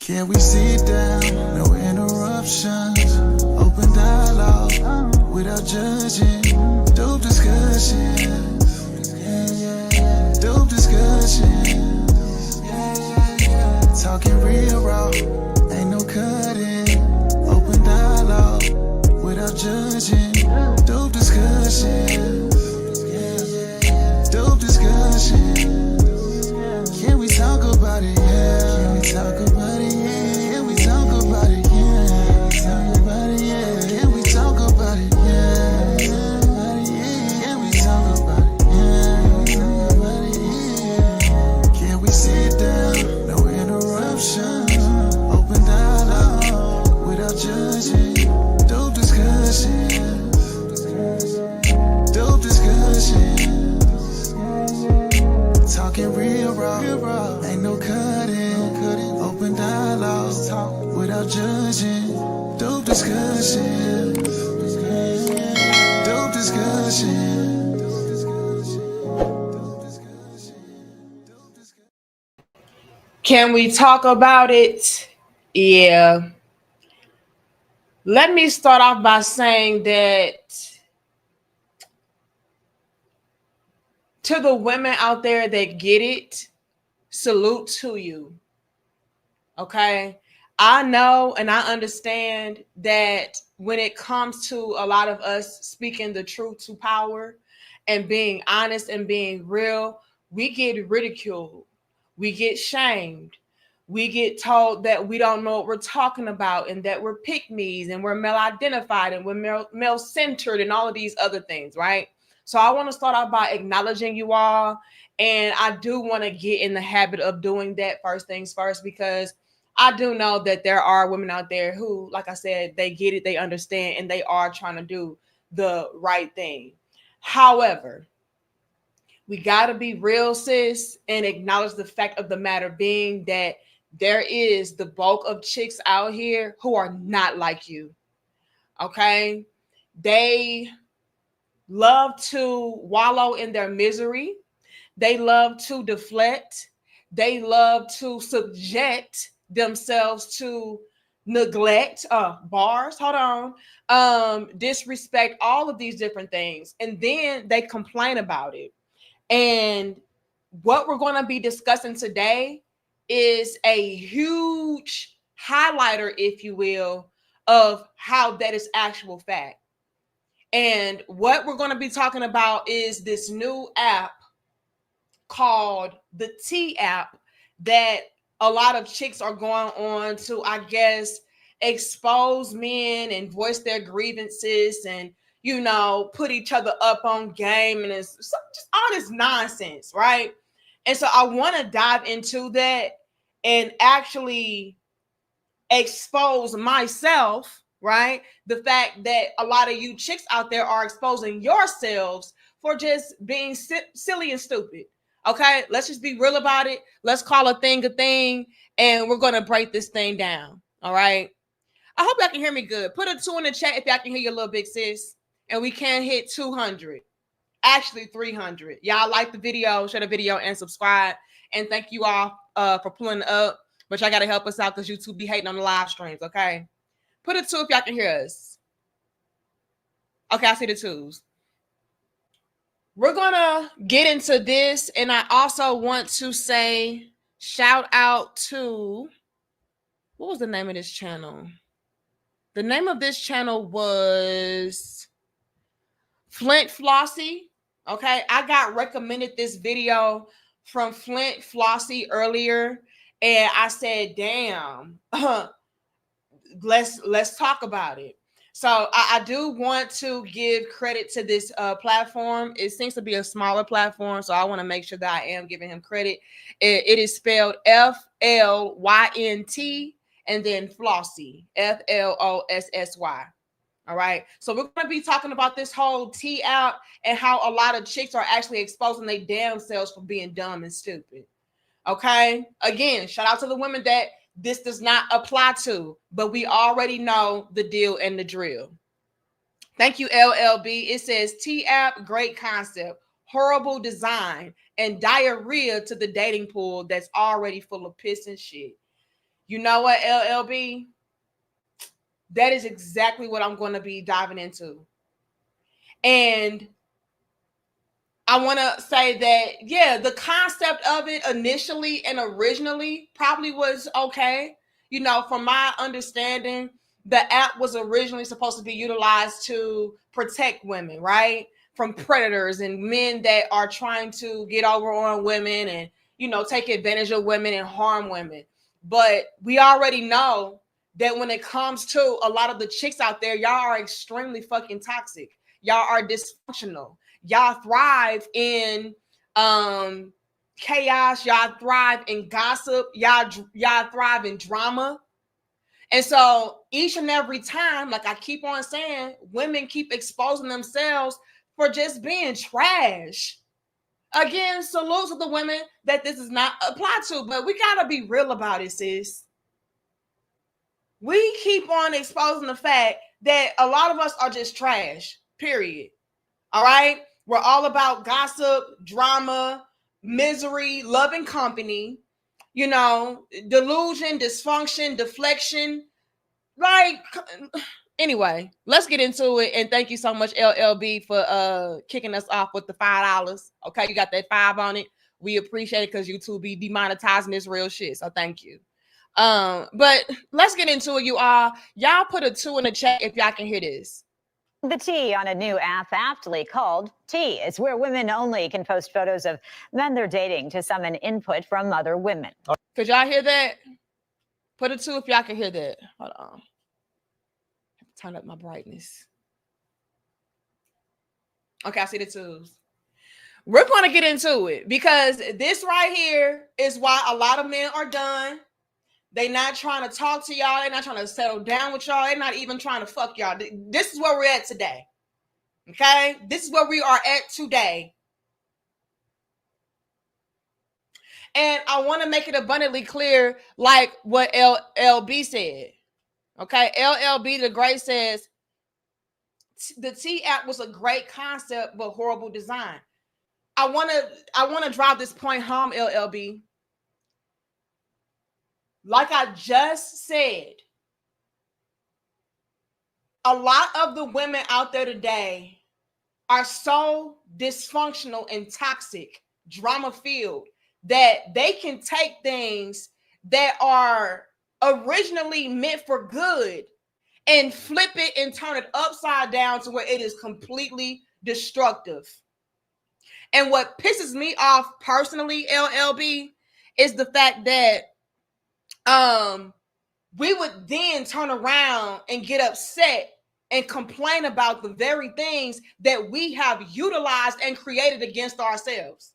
Can we sit down? No interruptions. Open dialogue without judging. Dope discussions. Dope discussions. Talking real raw. Ain't no cutting. Open dialogue without judging. Dope discussions. Dope discussions. Can we talk about it? Yeah. Can we talk about it? Yeah. Can we talk about it? Yeah. Talk about it? Yeah. Can we talk about it? Yeah. Can we talk about it? Yeah. Talk about it? Yeah. Can we sit down? No interruptions. Open dialogue without judging. Dope discussions. Dope discussions. Talking real raw, ain't no cutting. Open dialogue without judging. Dope discussions. Dope discussions. Can we talk about it? Yeah. Let me start off by saying that to the women out there that get it, salute to you. Okay. I know and I understand that when it comes to a lot of us speaking the truth to power and being honest and being real, we get ridiculed. We get shamed. We get told that we don't know what we're talking about and that we're pick-me's and we're male-identified and we're male-centered and all of these other things, right? So I want to start off by acknowledging you all. And I do want to get in the habit of doing that first things first, because I do know that there are women out there who, like I said, they get it, they understand, and they are trying to do the right thing. However, we got to be real, sis, and acknowledge the fact of the matter being that there is the bulk of chicks out here who are not like you. Okay? They love to wallow in their misery. They love to deflect. They love to subject themselves to neglect, disrespect, all of these different things. And then they complain about it. And what we're going to be discussing today is a huge highlighter, if you will, of how that is actual fact. And what we're going to be talking about is this new app called the T app that a lot of chicks are going on to, I guess, expose men and voice their grievances and, you know, put each other up on game, and it's just all this nonsense, right? And so I want to dive into that and actually expose myself, right? The fact that a lot of you chicks out there are exposing yourselves for just being silly and stupid. Okay, let's just be real about it. Let's call a thing, and we're going to break this thing down. All right. I hope y'all can hear me good. Put a 2 in the chat if y'all can hear your little big sis. And we can hit 200. Actually, 300. Y'all like the video, share the video, and subscribe. And thank you all for pulling up. But y'all got to help us out because YouTube be hating on the live streams, okay? Put a 2 if y'all can hear us. Okay, I see the 2s. We're going to get into this, and I also want to say shout out to, what was the name of this channel? The name of this channel was Flint Flossie, okay? I got recommended this video from Flint Flossie earlier, and I said, damn, let's talk about it. So I do want to give credit to this platform. It seems to be a smaller platform, so I want to make sure that I am giving him credit. It is spelled FLYNT and then Flossie, FLOSSY. All right. So we're going to be talking about this whole T app and how a lot of chicks are actually exposing their damn selves for being dumb and stupid. Okay. Again, shout out to the women that this does not apply to, but we already know the deal and the drill. Thank you, LLB. It says T-app, great concept, horrible design, and diarrhea to the dating pool that's already full of piss and shit. You know what, LLB? That is exactly what I'm going to be diving into. And I want to say that, yeah, the concept of it initially and originally probably was okay. You know, from my understanding, the app was originally supposed to be utilized to protect women, right? From predators and men that are trying to get over on women and, you know, take advantage of women and harm women. But we already know that when it comes to a lot of the chicks out there, y'all are extremely fucking toxic. Y'all are dysfunctional. Y'all thrive in chaos. Y'all thrive in gossip. Y'all thrive in drama. And so each and every time, like I keep on saying, women keep exposing themselves for just being trash. Again, salute to the women that this is not applied to, but we gotta be real about it, sis. We keep on exposing the fact that a lot of us are just trash, period. All right? We're all about gossip, drama, misery, love and company, you know, delusion, dysfunction, deflection. Like, anyway, let's get into it. And thank you so much, LLB, for kicking us off with the $5. Okay, you got that 5 on it. We appreciate it because YouTube be demonetizing this real shit. So thank you. But let's get into it, you all. Y'all put a 2 in the chat if y'all can hear this. The Tea on a new app aptly called Tea. It's where women only can post photos of men they're dating to summon input from other women. Could y'all hear that? Put a 2 if y'all can hear that. Hold on. Turn up my brightness. Okay, I see the 2s. We're going to get into it because this right here is why a lot of men are done. They not trying to talk to y'all. They're not trying to settle down with y'all. They're not even trying to fuck y'all. This is where we're at today. Okay? This is where we are at today. And I want to make it abundantly clear, like what LLB said. Okay? LLB the Great says, the T app was a great concept, but horrible design. I want to drive this point home, LLB. Like I just said, a lot of the women out there today are so dysfunctional and toxic, drama-filled, that they can take things that are originally meant for good and flip it and turn it upside down to where it is completely destructive. And what pisses me off personally, LLB, is the fact that we would then turn around and get upset and complain about the very things that we have utilized and created against ourselves.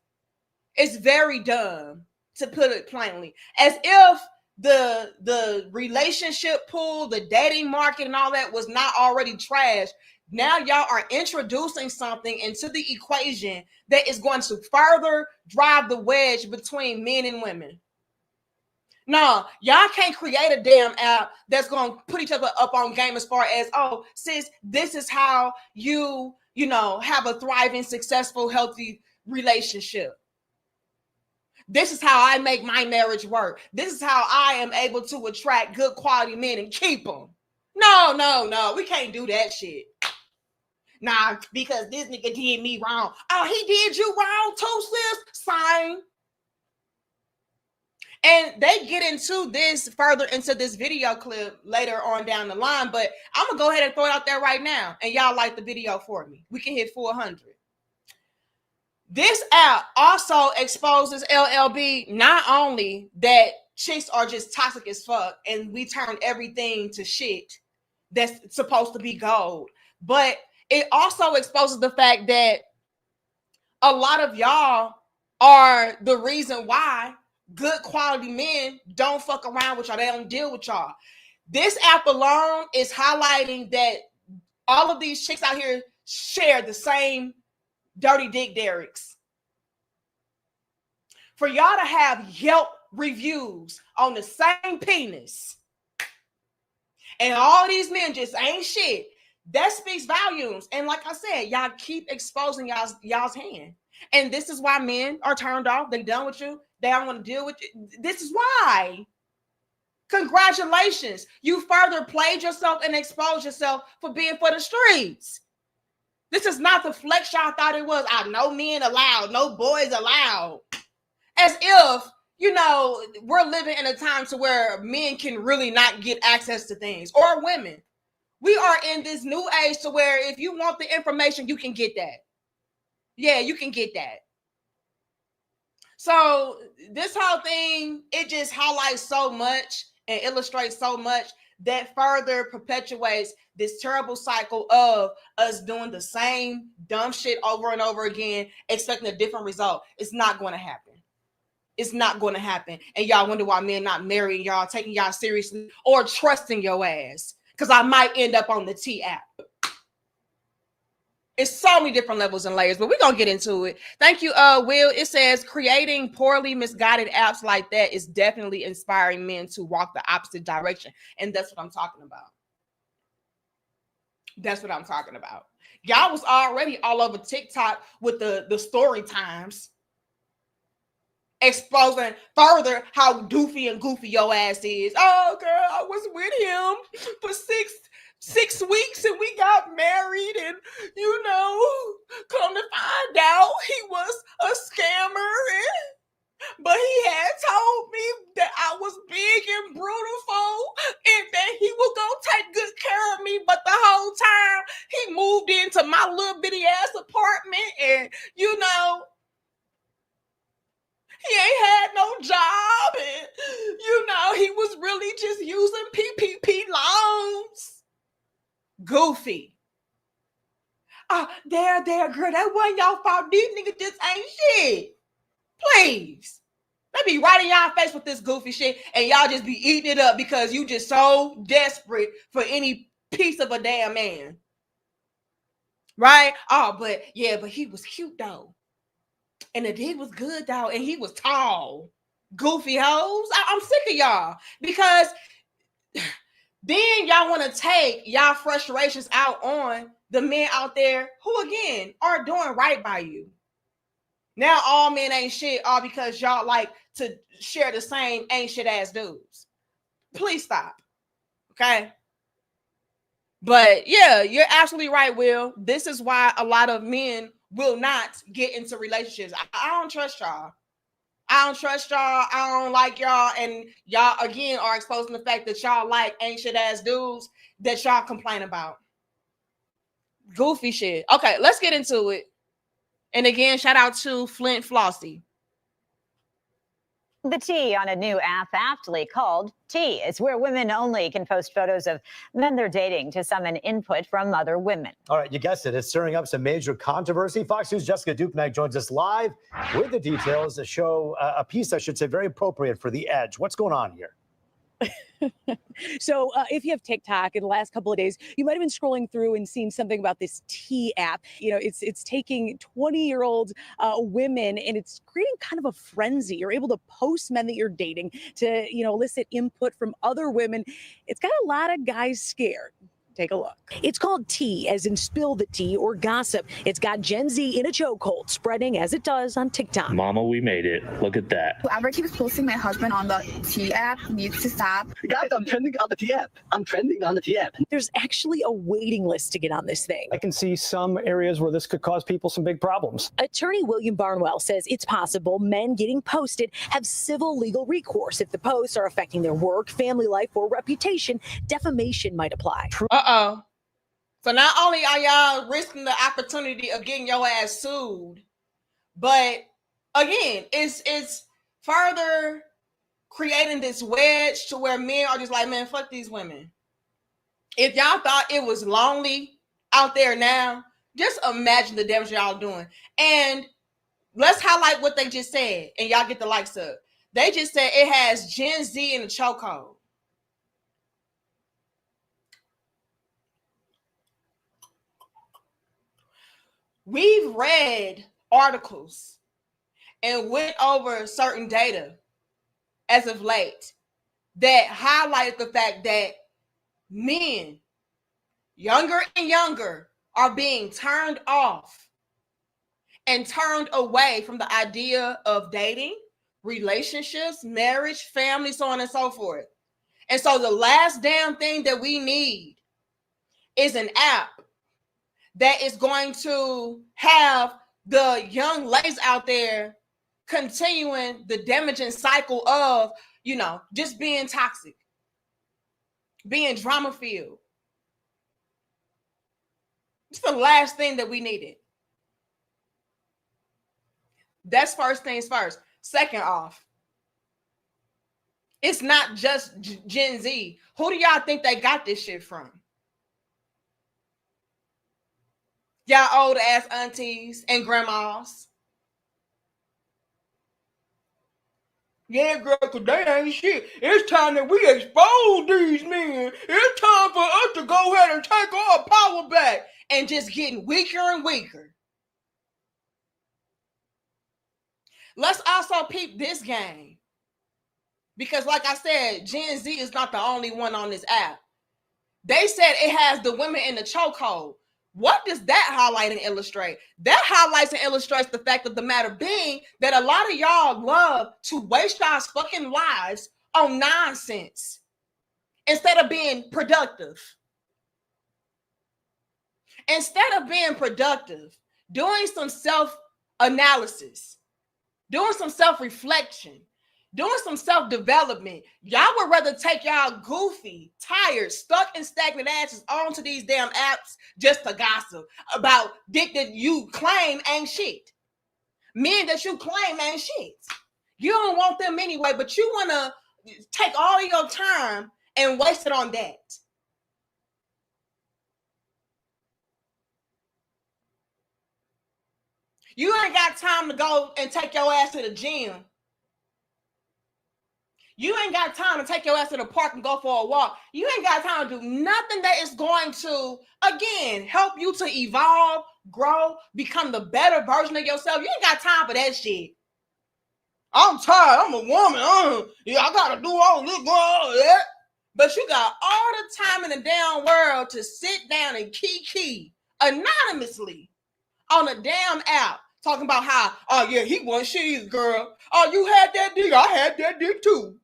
It's very dumb, to put it plainly. As if the relationship pool, the dating market and all that was not already trash. Now y'all are introducing something into the equation that is going to further drive the wedge between men and women. No, y'all can't create a damn app that's going to put each other up on game as far as, oh, sis, this is how you know, have a thriving, successful, healthy relationship. This is how I make my marriage work. This is how I am able to attract good quality men and keep them. No, we can't do that shit. Nah, because this nigga did me wrong. Oh, he did you wrong too, sis? Same. And they get into this further into this video clip later on down the line, but I'm going to go ahead and throw it out there right now, and y'all like the video for me. We can hit 400. This app also exposes, LLB, not only that chicks are just toxic as fuck and we turn everything to shit that's supposed to be gold, but it also exposes the fact that a lot of y'all are the reason why good quality men don't fuck around with y'all. They don't deal with y'all. This app alone is highlighting that all of these chicks out here share the same dirty dick derricks. For y'all to have Yelp reviews on the same penis and all these men just ain't shit, that speaks volumes. And like I said, y'all keep exposing y'all's hand. And this is why men are turned off. They done with you. They don't want to deal with you. This is why. Congratulations. You further played yourself and exposed yourself for being for the streets. This is not the flex y'all thought it was. No men allowed, no boys allowed. As if, we're living in a time to where men can really not get access to things, or women. We are in this new age to where if you want the information, you can get that. Yeah, you can get that. So this whole thing, it just highlights so much and illustrates so much that further perpetuates this terrible cycle of us doing the same dumb shit over and over again, expecting a different result. It's not going to happen. It's not going to happen. And y'all wonder why men not marrying y'all, taking y'all seriously, or trusting your ass. Because I might end up on the T app. It's so many different levels and layers, but we're going to get into it. Thank you, Will. It says, creating poorly misguided apps like that is definitely inspiring men to walk the opposite direction. And that's what I'm talking about. That's what I'm talking about. Y'all was already all over TikTok with the story times, exposing further how doofy and goofy your ass is. Oh, girl, I was with him for six weeks and we got married, and come to find out he was a scammer, but he had told me that I was big and beautiful and that he was gonna take good care of me. But the whole time he moved into my little bitty ass apartment, and he ain't had no job, and he was really just using PPP loans. Goofy. There, girl, that wasn't y'all fault. These niggas just ain't shit. Please. They be right in y'all face with this goofy shit, and y'all just be eating it up because you just so desperate for any piece of a damn man. Right? Oh, but he was cute though. And the dick was good though, and he was tall. Goofy hoes. I'm sick of y'all, because then y'all want to take y'all frustrations out on the men out there who, again, are doing right by you. Now all men ain't shit, all because y'all like to share the same ain't shit ass dudes. Please stop. Okay? But yeah, you're absolutely right, Will. This is why a lot of men will not get into relationships. I don't trust y'all. I don't trust y'all. I don't like y'all. And y'all, again, are exposing the fact that y'all like ain't shit ass dudes that y'all complain about. Goofy shit. Okay, let's get into it. And again, shout out to Flint Flossie. The T on a new app aptly called T. It's where women only can post photos of men they're dating to summon input from other women. All right, you guessed it. It's stirring up some major controversy. Fox News' Jessica Dupnick joins us live with the details. A piece, I should say, very appropriate for The Edge. What's going on here? So if you have TikTok in the last couple of days, you might have been scrolling through and seen something about this T app. It's taking 20-year-old women, and it's creating kind of a frenzy. You're able to post men that you're dating to, elicit input from other women. It's got a lot of guys scared. Take a look. It's called Tea, as in spill the tea or gossip. It's got Gen Z in a chokehold, spreading as it does on TikTok. Mama, we made it. Look at that. Whoever keeps posting my husband on the Tea app needs to stop. Guys, I'm trending on the Tea app. There's actually a waiting list to get on this thing. I can see some areas where this could cause people some big problems. Attorney William Barnwell says it's possible men getting posted have civil legal recourse. If the posts are affecting their work, family life, or reputation, defamation might apply. So not only are y'all risking the opportunity of getting your ass sued, but again, it's further creating this wedge to where men are just like, man, fuck these women. If y'all thought it was lonely out there now, just imagine the damage y'all doing. And let's highlight what they just said, and y'all get the likes up. They just said it has Gen Z in the chokehold. We've read articles and went over certain data as of late that highlight the fact that men, younger and younger, are being turned off and turned away from the idea of dating, relationships, marriage, family, so on and so forth. And so the last damn thing that we need is an app that is going to have the young ladies out there continuing the damaging cycle of, you know, just being toxic, being drama filled. It's the last thing that we needed. That's first things first. Second off, it's not just Gen Z. Who do y'all think they got this shit from? Y'all old ass aunties and grandmas. Yeah, girl, because they ain't shit. It's time that we expose these men. It's time for us to go ahead and take our power back. And just getting weaker and weaker. Let's also peep this game. Because like I said, Gen Z is not the only one on this app. They said it has the women in the chokehold. What does that highlight and illustrate? That highlights and illustrates the fact of the matter being that a lot of y'all love to waste y'all's fucking lives on nonsense instead of being productive. Instead of being productive, doing some self-analysis, doing some self-reflection, doing some self-development, y'all would rather take y'all goofy, tired, stuck and stagnant asses onto these damn apps just to gossip about dick that you claim ain't shit. Men that you claim ain't shit. You don't want them anyway, but you want to take all of your time and waste it on that. You ain't got time to go and take your ass to the gym. You ain't got time to take your ass to the park and go for a walk. You ain't got time to do nothing that is going to, again, help you to evolve, grow, become the better version of yourself. You ain't got time for that shit. I'm tired. I'm a woman. Yeah, I got to do all this, all that. But you got all the time in the damn world to sit down and kiki anonymously on a damn app talking about how, oh yeah, he wasn't shit, girl. Oh, you had that dick. I had that dick too.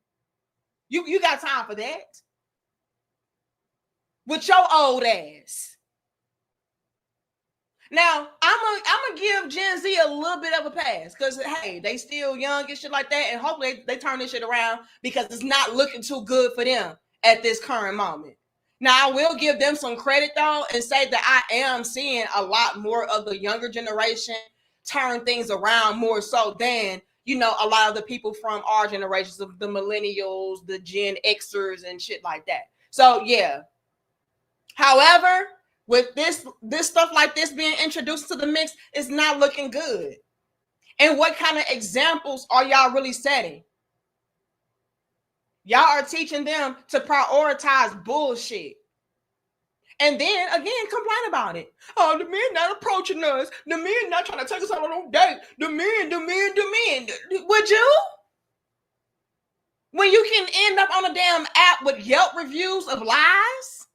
You got time for that? With your old ass. Now, I'm gonna give Gen Z a little bit of a pass because, hey, they still young and shit like that, and hopefully they turn this shit around because it's not looking too good for them at this current moment. Now, I will give them some credit, though, and say that I am seeing a lot more of the younger generation turn things around more so than, you know, a lot of the people from our generations, of the millennials, the Gen Xers and shit like that. So, yeah. However, with this stuff like this being introduced to the mix, it's not looking good. And what kind of examples are y'all really setting? Y'all are teaching them to prioritize bullshit. And then, again, complain about it. Oh, the men not approaching us. The men not trying to take us out on a date. The men. Would you? When you can end up on a damn app with Yelp reviews of lies?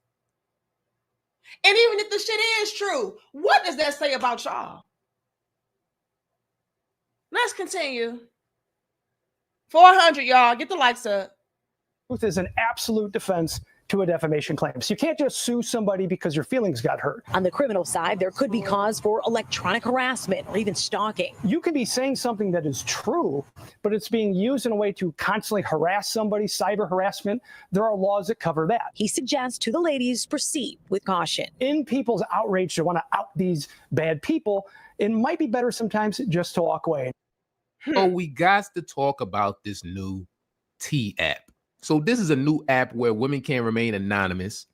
And even if the shit is true, what does that say about y'all? Let's continue. 400, y'all. Get the likes up. Truth is an absolute defense to a defamation claim. So you can't just sue somebody because your feelings got hurt. On the criminal side, there could be cause for electronic harassment or even stalking. You can be saying something that is true, but it's being used in a way to constantly harass somebody, cyber harassment. There are laws that cover that. He suggests to the ladies proceed with caution. In people's outrage to want to out these bad people, it might be better sometimes just to walk away. So we got to talk about this new T app. So this is a new app where women can remain anonymous,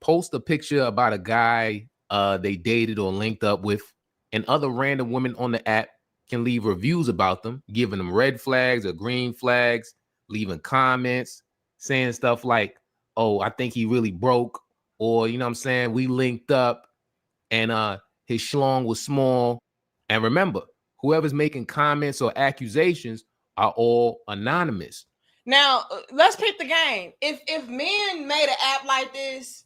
post a picture about a guy they dated or linked up with, and other random women on the app can leave reviews about them, giving them red flags or green flags, leaving comments, saying stuff like, oh, I think he really broke, or, you know what I'm saying, we linked up and his schlong was small. And remember, whoever's making comments or accusations are all anonymous. Now, let's pick the game. If men made an app like this,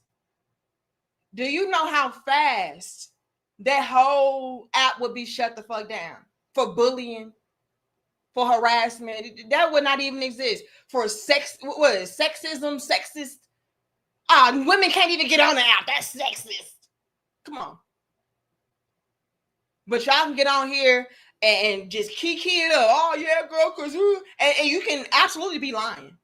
do you know how fast that whole app would be shut the fuck down for bullying, for harassment. That would not even exist. For sex, what is sexism, sexist? Women can't even get on the app. That's sexist. Come on. But y'all can get on here and just kiki it up. Oh, yeah, girl, because and you can absolutely be lying.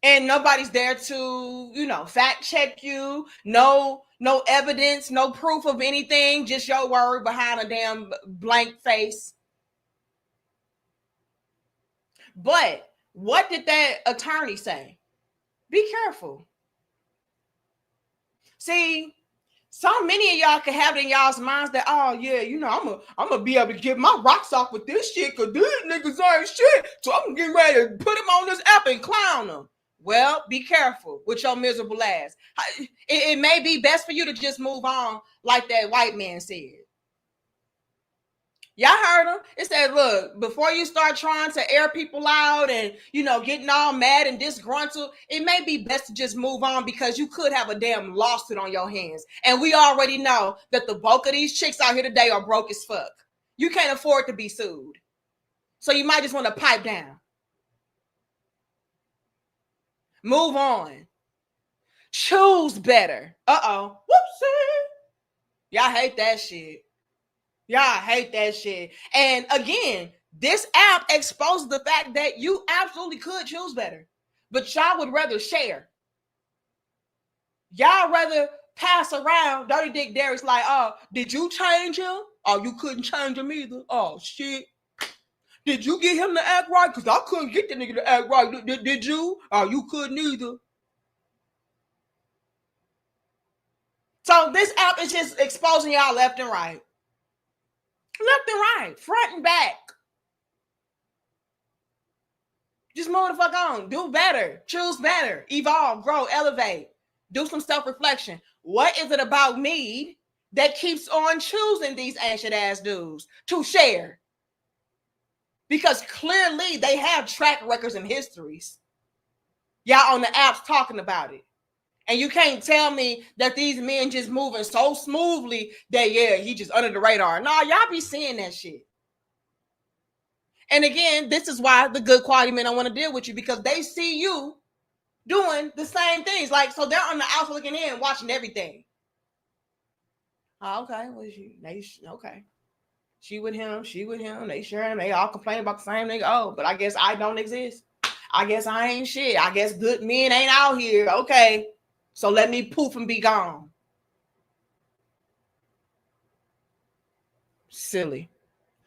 And nobody's there to, fact check you. No evidence, no proof of anything. Just your word behind a damn blank face. But what did that attorney say? Be careful. See, so many of y'all can have it in y'all's minds that, oh yeah, I'm gonna be able to get my rocks off with this shit because these niggas ain't shit. So I'm getting ready to put them on this app and clown them. Well, be careful with your miserable ass. It may be best for you to just move on, like that white man said. Y'all heard him. It said, look, before you start trying to air people out and, getting all mad and disgruntled, it may be best to just move on because you could have a damn lawsuit on your hands. And we already know that the bulk of these chicks out here today are broke as fuck. You can't afford to be sued. So you might just want to pipe down. Move on. Choose better. Uh-oh. Whoopsie. Y'all hate that shit. Y'all hate that shit. And again, this app exposes the fact that you absolutely could choose better. But y'all would rather share. Y'all rather pass around. Dirty Dick Derek's like, oh, did you change him? Oh, you couldn't change him either. Oh, shit. Did you get him to act right? Because I couldn't get the nigga to act right. Did you? Oh, you couldn't either. So this app is just exposing y'all left and right. Left and right, front and back. Just move the fuck on. Do better. Choose better. Evolve, grow, elevate. Do some self-reflection. What is it about me that keeps on choosing these ancient ass dudes to share? Because clearly they have track records and histories. Y'all on the apps talking about it. And you can't tell me that these men just moving so smoothly that, yeah, he just under the radar. No, y'all be seeing that shit. And again, this is why the good quality men don't want to deal with you, because they see you doing the same things. Like, so they're on the outside looking in, watching everything. Oh, okay. Well, okay. She with him. They sharing. They all complain about the same nigga. Oh, but I guess I don't exist. I guess I ain't shit. I guess good men ain't out here. Okay. So let me poof and be gone. Silly.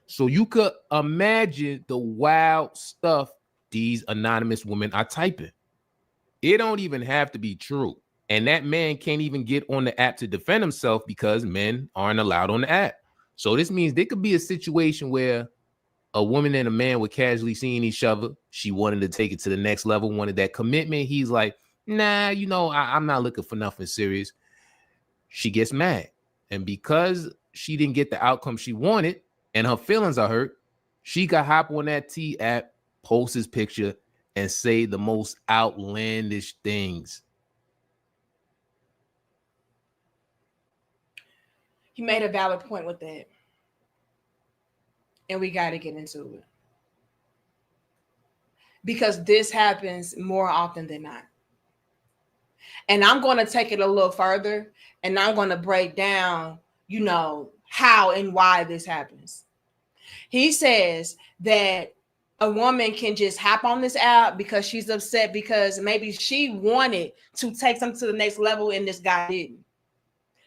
So you could imagine the wild stuff these anonymous women are typing. It don't even have to be true. And that man can't even get on the app to defend himself because men aren't allowed on the app. So this means there could be a situation where a woman and a man were casually seeing each other. She wanted to take it to the next level, wanted that commitment. He's like, nah, I'm not looking for nothing serious. She gets mad. And because she didn't get the outcome she wanted and her feelings are hurt, she could hop on that T app, post his picture, and say the most outlandish things. He made a valid point with that. And we got to get into it. Because this happens more often than not. And I'm going to take it a little further, and I'm going to break down, how and why this happens. He says that a woman can just hop on this app because she's upset because maybe she wanted to take something to the next level and this guy didn't.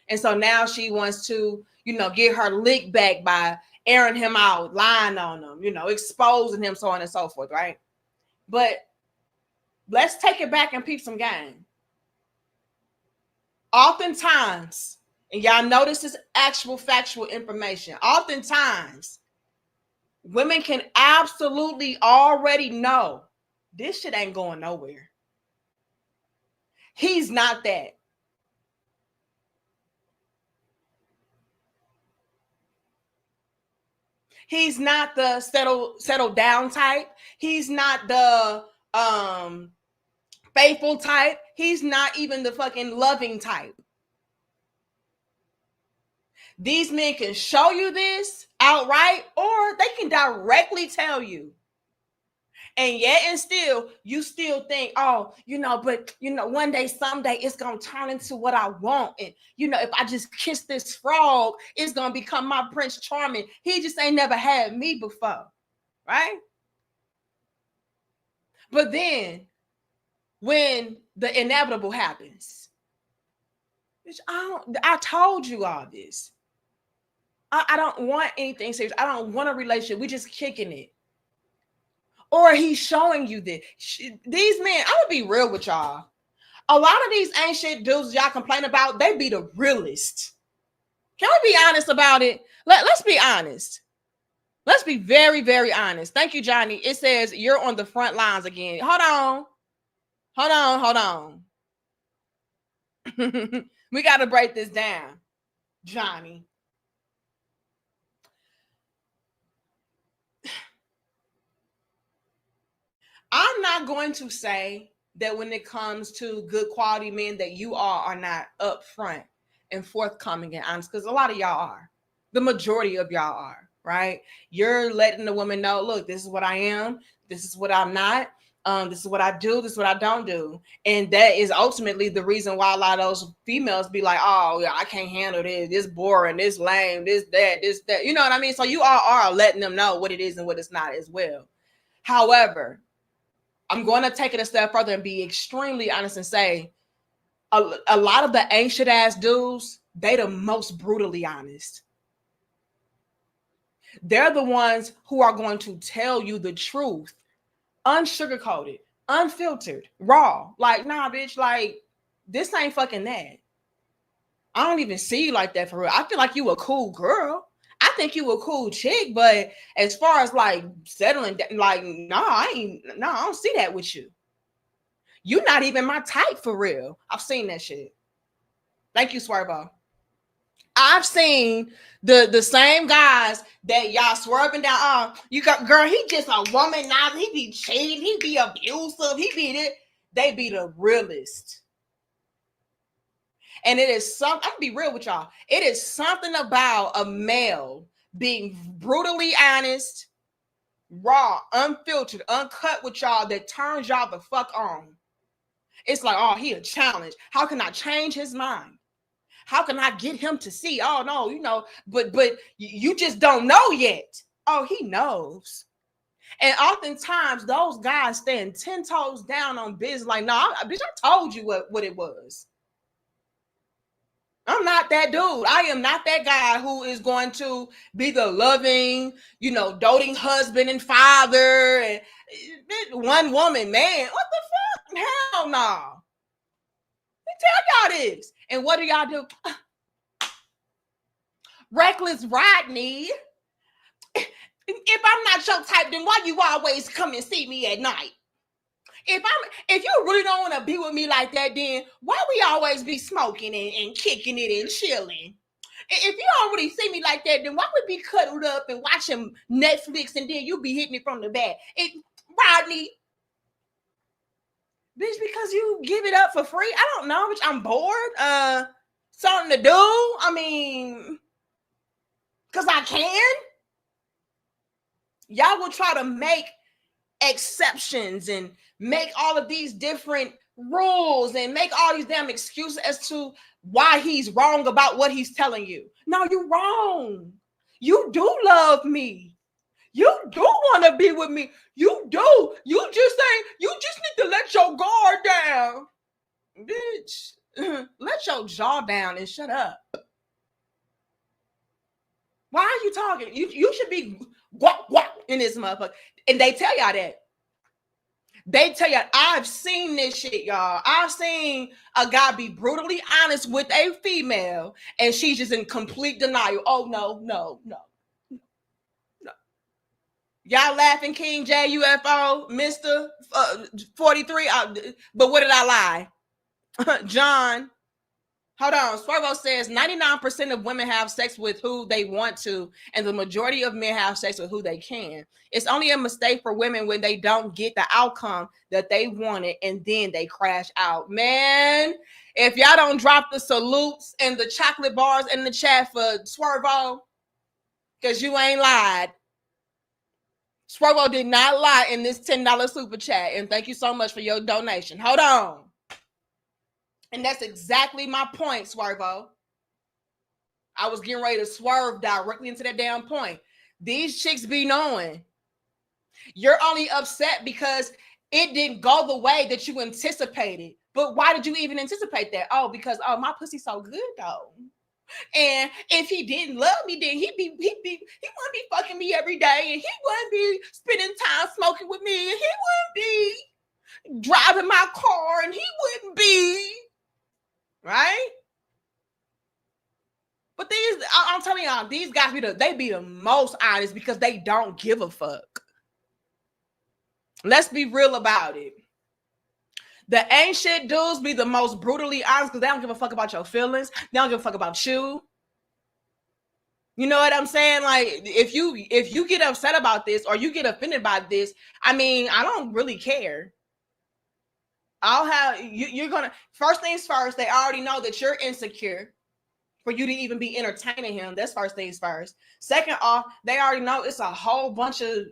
And so now she wants to, get her lick back by airing him out, lying on him, exposing him, so on and so forth, right? But let's take it back and peep some game. Oftentimes, and y'all notice this actual factual information, oftentimes women can absolutely already know this shit ain't going nowhere. He's not that. He's not the settle down type. He's not the faithful type. He's not even the fucking loving type. These men can show you this outright, or they can directly tell you. And yet and still, you still think, oh, but one day, someday, it's gonna turn into what I want. And if I just kiss this frog, it's gonna become my Prince Charming. He just ain't never had me before, right? But then when the inevitable happens, I told you all this. I don't want anything serious. I don't want a relationship. We just kicking it. Or he's showing you this. These men, I'm gonna be real with y'all. A lot of these ain't shit dudes y'all complain about, they be the realest. Can we be honest about it? Let's be honest. Let's be very, very honest. Thank you, Johnny. It says you're on the front lines again. Hold on. We got to break this down, Johnny. I'm not going to say that when it comes to good quality men that you all are not upfront and forthcoming and honest, because a lot of y'all are. The majority of y'all are, right? You're letting the woman know, look, this is what I am. This is what I'm not. This is what I do. This is what I don't do. And that is ultimately the reason why a lot of those females be like, oh, yeah, I can't handle this. This boring, this lame, this, that. You know what I mean? So you all are letting them know what it is and what it's not as well. However, I'm going to take it a step further and be extremely honest and say a lot of the ancient ass dudes, they the most brutally honest. They're the ones who are going to tell you the truth, unsugarcoated, unfiltered, raw. Like, nah, bitch, like, this ain't fucking that. I don't even see you like that for real. I feel like you a cool girl. I think you a cool chick, but as far as like settling, like, I don't see that with you. You're not even my type for real. I've seen that shit. Thank you, Swervo. I've seen the same guys that y'all swerving down. You got, girl, he just a womanizer. He be cheating. He be abusive. He be it. They be the realest. And it is something, I'm gonna be real with y'all. It is something about a male being brutally honest, raw, unfiltered, uncut with y'all that turns y'all the fuck on. It's like, oh, he a challenge. How can I change his mind? How can I get him to see? Oh, no, but you just don't know yet. Oh, he knows. And oftentimes those guys stand 10 toes down on business. Like, no, bitch, I told you what it was. I'm not that dude. I am not that guy who is going to be the loving, doting husband and father and one woman, man. What the fuck? Hell no. Tell y'all this. And what do y'all do? Reckless Rodney. If I'm not your type, then why you always come and see me at night? If you really don't want to be with me like that, then why we always be smoking and kicking it and chilling? If you don't really see me like that, then why we be cuddled up and watching Netflix and then you be hitting it from the back? Rodney, bitch, because you give it up for free? I don't know, bitch. I'm bored. Something to do. I mean, because I can. Y'all will try to make exceptions and make all of these different rules and make all these damn excuses as to why he's wrong about what he's telling you. No, you're wrong. You do love me. You do want to be with me. You do. You just need to let your guard down. Bitch, let your jaw down and shut up. Why are you talking? You should be guap in this motherfucker. And they tell y'all that. They tell you, I've seen this shit, y'all. I've seen a guy be brutally honest with a female and she's just in complete denial. Oh, no. Y'all laughing, King J UFO, Mr. 43. But what did I lie? John, Hold on. Swervo says 99% of women have sex with who they want to, and the majority of men have sex with who they can. It's only a mistake for women when they don't get the outcome that they wanted and then they crash out. Man, if y'all don't drop the salutes and the chocolate bars in the chat for Swervo, because you ain't lied. Swervo did not lie in this $10 super chat. And thank you so much for your donation. Hold on. And that's exactly my point, Swervo. I was getting ready to swerve directly into that damn point. These chicks be knowing. You're only upset because it didn't go the way that you anticipated. But why did you even anticipate that? Oh, because my pussy's so good though. And if he didn't love me, then he wouldn't be fucking me every day, and he wouldn't be spending time smoking with me, and he wouldn't be driving my car, and he wouldn't be. Right? But I'm telling y'all, these guys be the most honest because they don't give a fuck. Let's be real about it. The ain't shit dudes be the most brutally honest because they don't give a fuck about your feelings. They don't give a fuck about you. You know what I'm saying? Like, if you get upset about this or you get offended by this, I mean, I don't really care. You're gonna, first things first, they already know that you're insecure for you to even be entertaining him. That's first things first. Second off, they already know it's a whole bunch of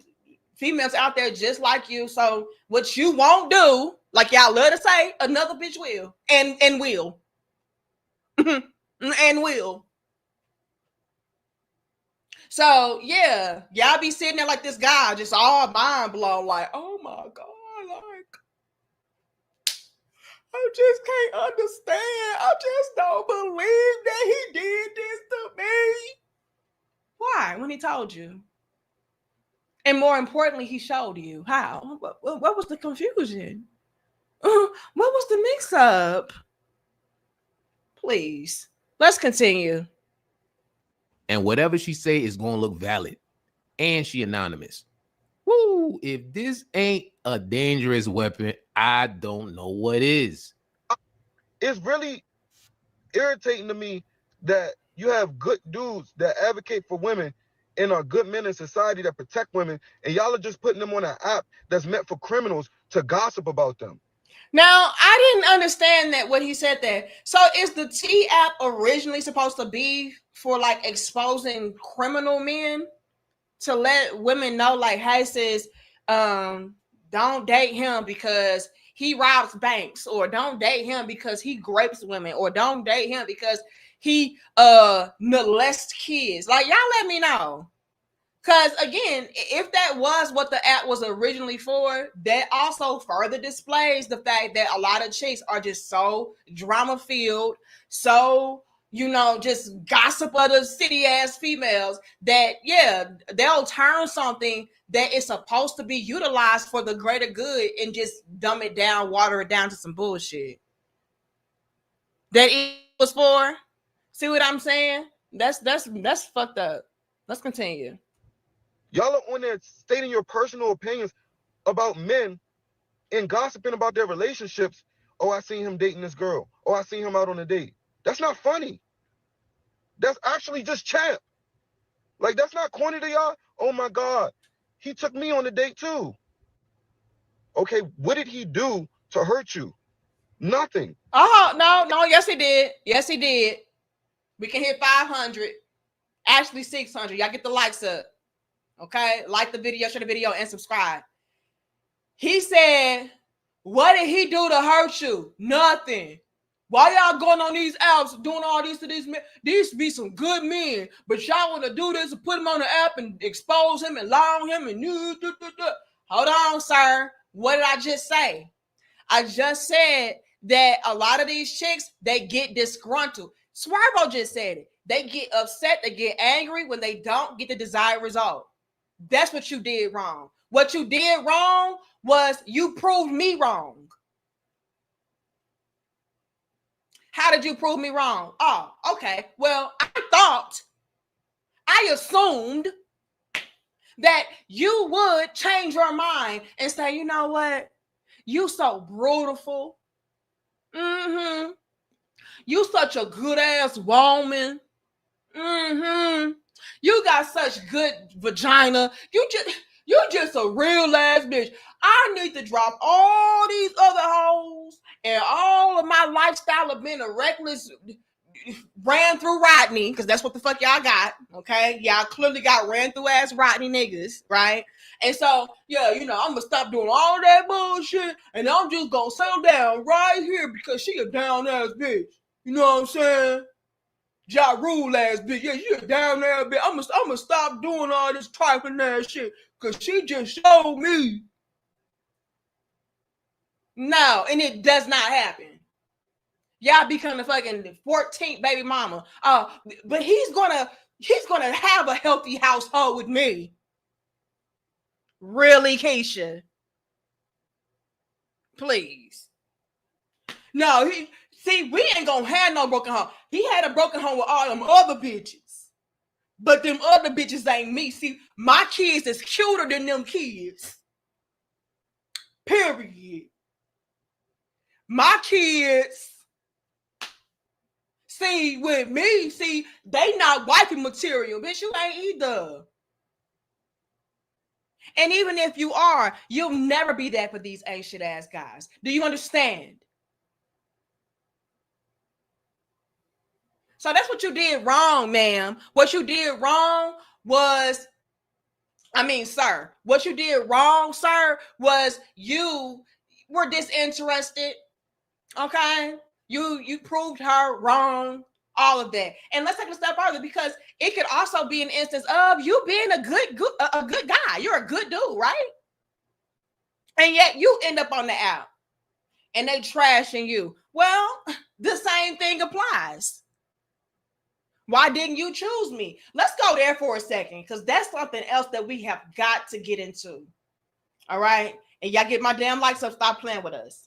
females out there just like you. So what you won't do, like y'all love to say, another bitch will and will. And will. So yeah, y'all be sitting there like this guy, just all mind blown, like, oh my God, like, I just can't understand. I just don't believe that he did this to me. Why? When he told you. And more importantly, he showed you. How? What was the confusion? What was the mix-up? Please. Let's continue. And whatever she say is going to look valid. And she anonymous. Woo! If this ain't a dangerous weapon, I don't know what is. It's really irritating to me that you have good dudes that advocate for women and are good men in society that protect women, and y'all are just putting them on an app that's meant for criminals to gossip about them. Now, I didn't understand that what he said there. So is the T app originally supposed to be for like exposing criminal men to let women know, like, hey, sis, don't date him because he robs banks, or don't date him because he rapes women, or don't date him because he molests kids? Like, y'all let me know. Because again, if that was what the app was originally for, that also further displays the fact that a lot of chicks are just so drama-filled, so, just gossip of the city-ass females that, yeah, they'll turn something that is supposed to be utilized for the greater good and just dumb it down, water it down to some bullshit. That it was for. See what I'm saying? That's fucked up. Let's continue. Y'all are on there stating your personal opinions about men and gossiping about their relationships. Oh, I seen him dating this girl. Oh, I seen him out on a date. That's not funny. That's actually just champ. Like, that's not corny to y'all. Oh my God, he took me on a date too. Okay, what did he do to hurt you? Nothing. Oh, no, yes he did. Yes he did. We can hit 500. Actually 600. Y'all get the likes up. Okay, like the video, share the video, and subscribe. He said, what did he do to hurt you? Nothing. Why y'all going on these apps doing all these to these men? These be some good men, but y'all want to do this and put him on the app and expose him and lie on him and Hold on, sir. What did I just say? I just said that a lot of these chicks, they get disgruntled. Swervo just said it. They get upset, they get angry when they don't get the desired result. That's what you did wrong. What you did wrong was you proved me wrong. How did you prove me wrong? Oh, okay. Well, I assumed that you would change your mind and say, you know what? You so brutal. You such a good ass woman. You got such good vagina. You just a real ass bitch. I need to drop all these other hoes and all of my lifestyle of being a reckless ran through Rodney, because that's what the fuck y'all got. Okay, y'all clearly got ran through ass Rodney niggas, right? And so, yeah, I'm gonna stop doing all that bullshit and I'm just gonna settle down right here because she a down ass bitch. You know what I'm saying? Ja Rule ass bitch. Yeah, she a down ass bitch. I'm gonna stop doing all this trifling ass shit because she just showed me. No, and it does not happen. Y'all become the fucking 14th baby mama. But he's gonna have a healthy household with me. Really, Keisha? Please. No, we ain't gonna have no broken home. He had a broken home with all them other bitches. But them other bitches ain't me. See, my kids is cuter than them kids. Period. My kids, see, with me, they not wifey material. Bitch, you ain't either. And even if you are, you'll never be that for these ain't shit ass guys. Do you understand? So that's what you did wrong, ma'am. What you did wrong was, sir, what you did wrong, sir, was you were disinterested. Okay? You proved her wrong, all of that. And let's take it a step further, because it could also be an instance of you being a good guy. You're a good dude, right? And yet you end up on the app and they trashing you. Well, the same thing applies. Why didn't you choose me? Let's go there for a second, because that's something else that we have got to get into. All right? And y'all get my damn likes up. Stop playing with us.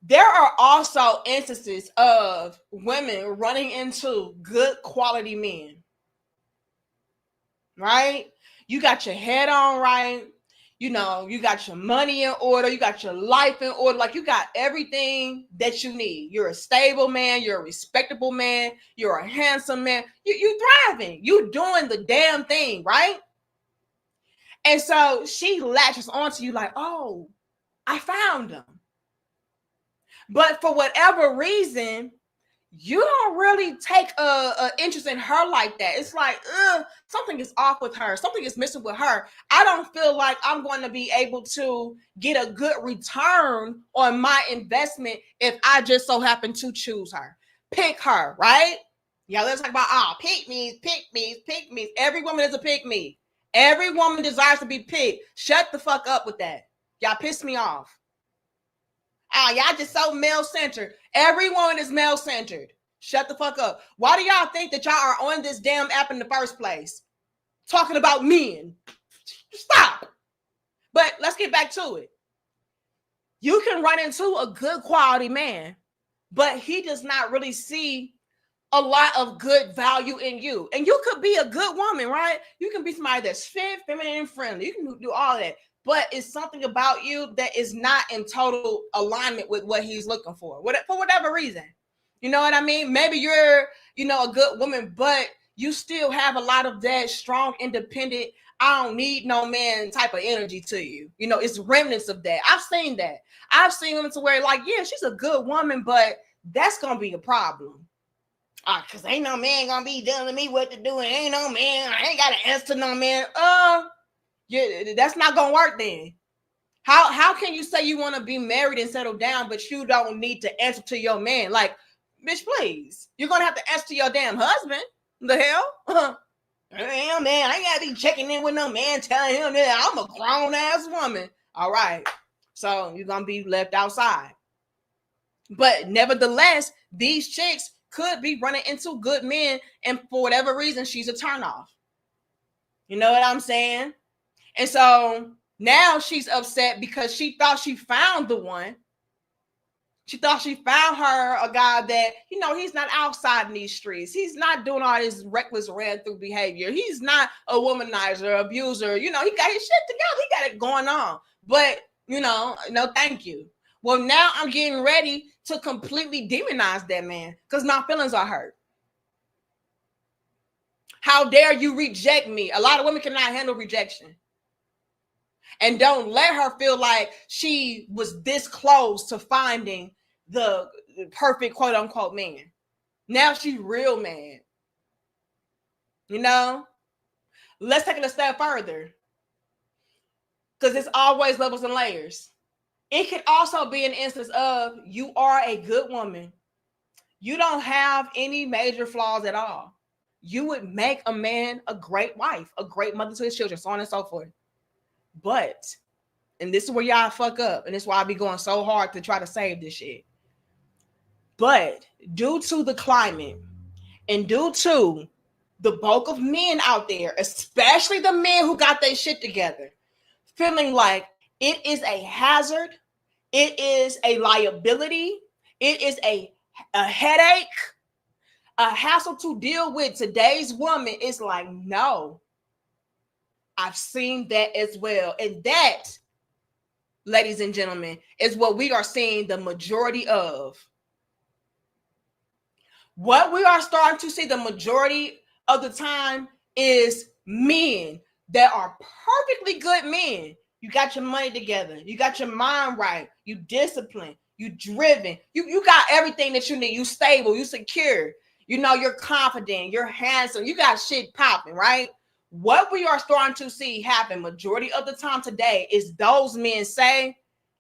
There are also instances of women running into good quality men, right? You got your head on right. You got your money in order. You got your life in order. Like, you got everything that you need. You're a stable man. You're a respectable man. You're a handsome man. You thriving. You doing the damn thing, right? And so she latches onto you like, oh, I found him. But for whatever reason, you don't really take a interest in her like that. It's like, something is off with her. Something is missing with her. I don't feel like I'm going to be able to get a good return on my investment if I just so happen to choose her. Pick her, right? Yeah, let's talk about, pick me. Every woman is a pick me. Every woman desires to be picked. Shut the fuck up with that. Y'all piss me off. Y'all just so male-centered. Every woman is male-centered. Shut the fuck up. Why do y'all think that y'all are on this damn app in the first place? Talking about men. Stop. But let's get back to it. You can run into a good quality man, but he does not really see a lot of good value in you. And you could be a good woman, right? You can be somebody that's fit, feminine, and friendly. You can do all that. But it's something about you that is not in total alignment with what he's looking for whatever reason. You know what I mean? Maybe you're, a good woman, but you still have a lot of that strong, independent, I don't need no man type of energy to you. It's remnants of that. I've seen that. I've seen women to where, like, yeah, she's a good woman, but that's going to be a problem. Because ain't no man going to be telling me what to do. And ain't no man. I ain't got to answer to no man. Yeah, that's not gonna work then. How can you say you want to be married and settle down, but you don't need to answer to your man? Like, bitch, please. You're gonna have to answer to your damn husband. The hell? Damn, man, I ain't gotta be checking in with no man telling him that I'm a grown-ass woman. All right. So you're gonna be left outside. But nevertheless, these chicks could be running into good men, and for whatever reason, she's a turnoff. You know what I'm saying? And so now she's upset because she thought she found the one. She thought she found her a guy that, he's not outside in these streets. He's not doing all this reckless ran through behavior. He's not a womanizer, abuser. He got his shit together. He got it going on. But, no, thank you. Well, now I'm getting ready to completely demonize that man because my feelings are hurt. How dare you reject me? A lot of women cannot handle rejection. And don't let her feel like she was this close to finding the perfect quote unquote man. Now she's real mad. You know? Let's take it a step further. Because it's always levels and layers. It can also be an instance of you are a good woman. You don't have any major flaws at all. You would make a man a great wife, a great mother to his children, so on and so forth. But, and this is where y'all fuck up, and this is why I be going so hard to try to save this shit. But due to the climate and due to the bulk of men out there, especially the men who got their shit together, feeling like it is a hazard, it is a liability, it is a headache, a hassle to deal with. Today's woman is like, no, I've seen that as well. And that, ladies and gentlemen, is what we are seeing the majority of. What we are starting to see the majority of the time is men that are perfectly good men. You got your money together. You got your mind right. You disciplined. You driven. You got everything that you need. You stable. You secure. You know, you're confident. You're handsome. You got shit popping, right? What we are starting to see happen majority of the time today is those men say,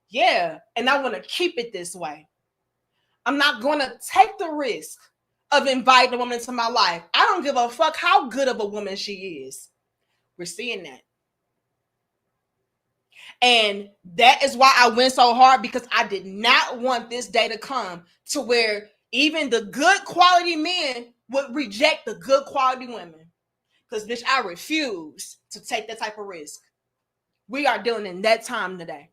yeah, and I want to keep it this way. I'm not going to take the risk of inviting a woman into my life. I don't give a fuck how good of a woman she is. We're seeing that. And that is why I went so hard, because I did not want this day to come to where even the good quality men would reject the good quality women. Because, bitch, I refuse to take that type of risk. We are dealing in that time today.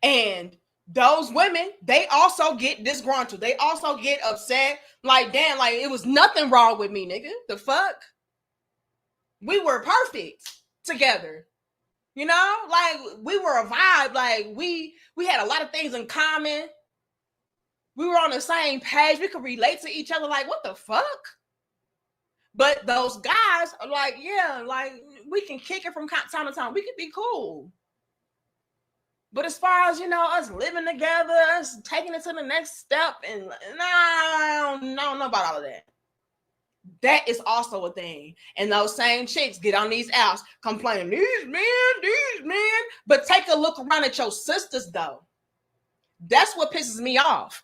And those women, they also get disgruntled. They also get upset. Like, damn, like it was nothing wrong with me, nigga. The fuck? We were perfect together. You know, like we were a vibe. Like we had a lot of things in common. We were on the same page. We could relate to each other. Like, what the fuck? But those guys are like, yeah, like we can kick it from time to time. We could be cool. But as far as, you know, us living together, us taking it to the next step, and I don't know about all of that. That is also a thing. And those same chicks get on these apps complaining, these men. But take a look around at your sisters, though. That's what pisses me off.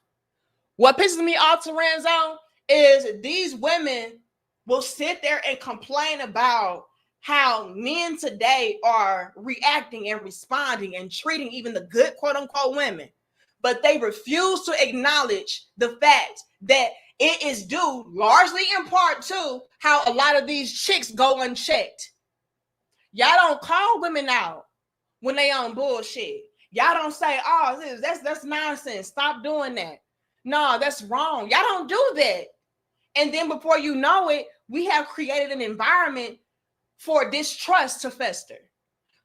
What pisses me off, Terenzo, is these women will sit there and complain about how men today are reacting and responding and treating even the good quote-unquote women. But they refuse to acknowledge the fact that it is due largely in part to how a lot of these chicks go unchecked. Y'all don't call women out when they on bullshit. Y'all don't say, oh, that's nonsense. Stop doing that. No, that's wrong. Y'all don't do that. And then before you know it, we have created an environment for distrust to fester,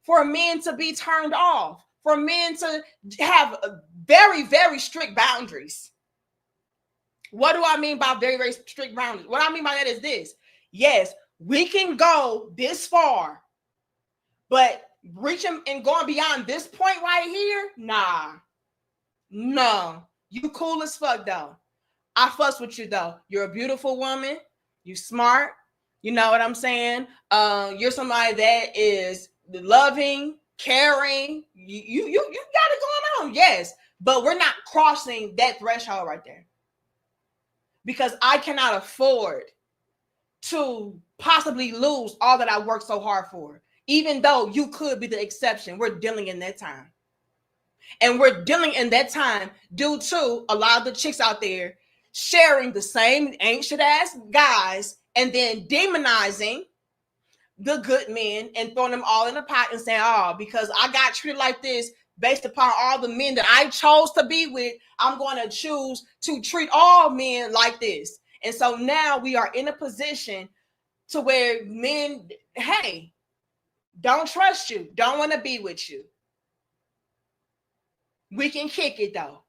for men to be turned off, for men to have very, very strict boundaries. What do I mean by very, very strict boundaries? What I mean by that is this. Yes, we can go this far, but reaching and going beyond this point right here, nah. No. You cool as fuck, though. I fuss with you, though. You're a beautiful woman. You smart. You know what I'm saying? You're somebody that is loving, caring. You got it going on, yes. But we're not crossing that threshold right there. Because I cannot afford to possibly lose all that I worked so hard for. Even though you could be the exception, we're dealing in that time. And we're dealing in that time due to a lot of the chicks out there sharing the same ancient ass guys and then demonizing the good men and throwing them all in a pot and saying, oh, because I got treated like this based upon all the men that I chose to be with, I'm going to choose to treat all men like this. And so now we are in a position to where men, hey, don't trust you, don't want to be with you. We can kick it though.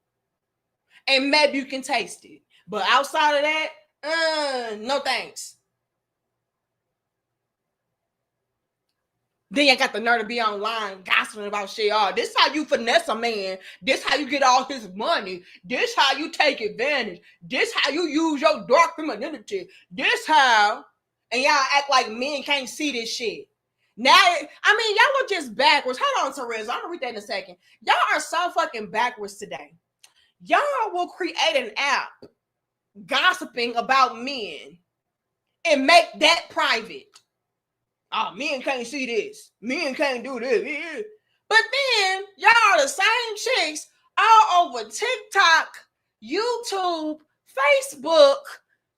And maybe you can taste it. But outside of that, no thanks. Then you got the nerve to be online gossiping about shit. Oh, this how you finesse a man. This how you get all his money. This how you take advantage. This how you use your dark femininity. This how, and y'all act like men can't see this shit. Now, I mean, y'all are just backwards. Hold on, Therese. I'm gonna read that in a second. Y'all are so fucking backwards today. Y'all will create an app gossiping about men and make that private. Oh, men can't see this. Men can't do this. But then y'all are the same chicks all over TikTok, YouTube, Facebook,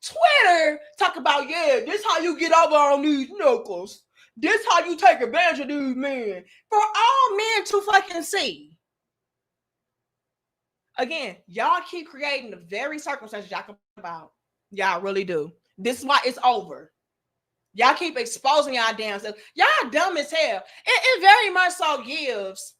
Twitter, talk about, yeah, this how you get over on these knuckles. This how you take advantage of these men. For all men to fucking see. Again, y'all keep creating the very circumstances y'all come about. Y'all really do. This is why it's over. Y'all keep exposing y'all damn self. Y'all dumb as hell. It very much so gives.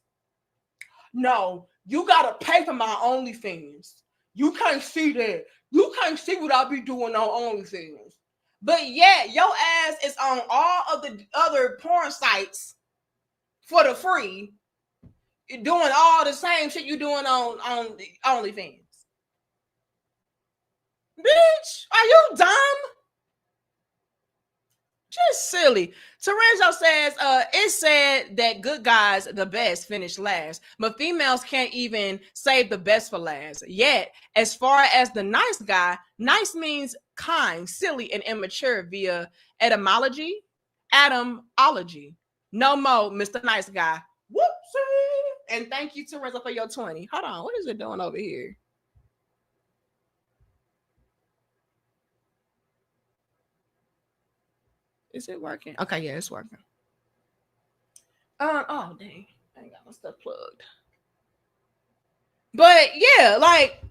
No, you gotta pay for my OnlyFans. You can't see that. You can't see what I be doing on OnlyFans. But yet, your ass is on all of the other porn sites for the free, doing all the same shit you doing on the OnlyFans. Bitch, are you dumb? Just silly. Terenzo says, it said that good guys, the best, finish last, but females can't even save the best for last. Yet, as far as the nice guy, nice means kind, silly, and immature via etymology. No more, Mr. Nice Guy. Whoopsie. And thank you, Terenzo, for your 20. Hold on, what is it doing over here? Is it working? Okay, yeah, it's working. Oh dang, I ain't got my stuff plugged. But yeah, like,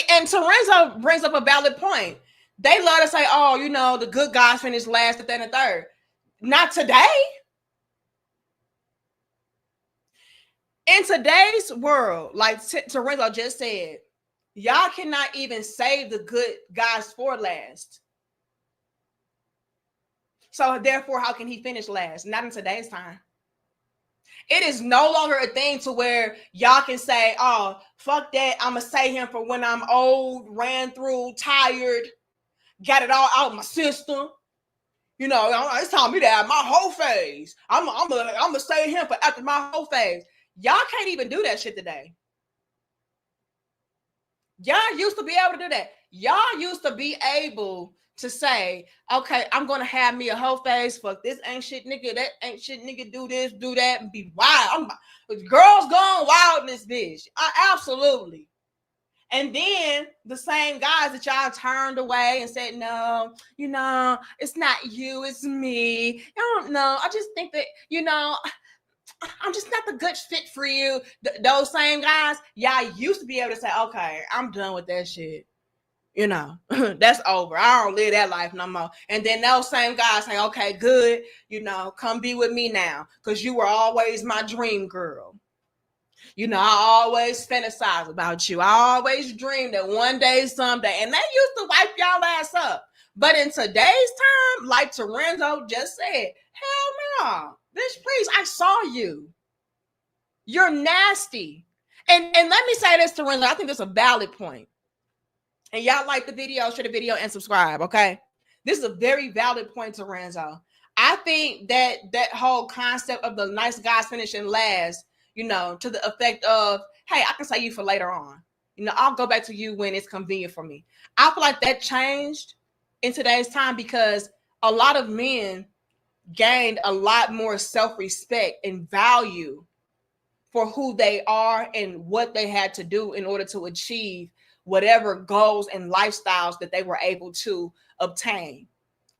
and Terenzo brings up a valid point. They love to say, oh, you know, the good guys finish last, the third, and third. Not today. In today's world, like Terenzo just said, y'all cannot even save the good guys for last. So therefore, how can he finish last? Not in today's time. It is no longer a thing to where y'all can say, oh, fuck that. I'm going to say him for when I'm old, ran through, tired, got it all out of my system. You know, it's telling me that my whole phase. I'm going to say him for after my whole phase. Y'all can't even do that shit today. Y'all used to be able to do that. Y'all used to be able to say, okay, I'm gonna have me a whole phase. Fuck this ain't shit nigga, that ain't shit nigga, do this, do that, and be wild. Girls gone wild in this bitch. Absolutely. And then the same guys that y'all turned away and said, no, you know, it's not you, it's me. I don't know. I just think that, you know, I'm just not the good fit for you. Those same guys, y'all used to be able to say, okay, I'm done with that shit. You know, that's over. I don't live that life no more. And then those same guys say, okay, good. You know, come be with me now. Because you were always my dream girl. You know, I always fantasize about you. I always dream that one day, someday. And they used to wipe y'all ass up. But in today's time, like Terenzo just said, hell no. Bitch, please, I saw you. You're nasty. And let me say this, Terenzo. I think that's a valid point. And y'all like the video, share the video, and subscribe, okay? This is a very valid point, Terenzo. I think that whole concept of the nice guys finishing last, you know, to the effect of, hey, I can say you for later on. You know, I'll go back to you when it's convenient for me. I feel like that changed in today's time because a lot of men gained a lot more self-respect and value for who they are and what they had to do in order to achieve whatever goals and lifestyles that they were able to obtain,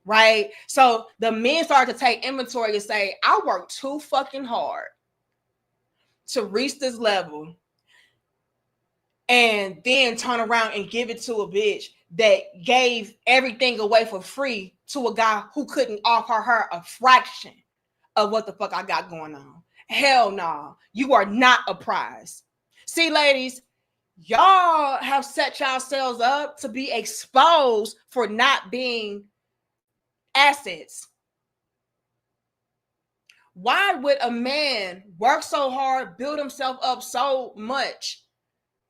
right? So the men started to take inventory and say, I worked too fucking hard to reach this level and then turn around and give it to a bitch that gave everything away for free to a guy who couldn't offer her a fraction of what the fuck I got going on. Hell no, you are not a prize. See, ladies, y'all have set yourselves up to be exposed for not being assets. Why would a man work so hard, build himself up so much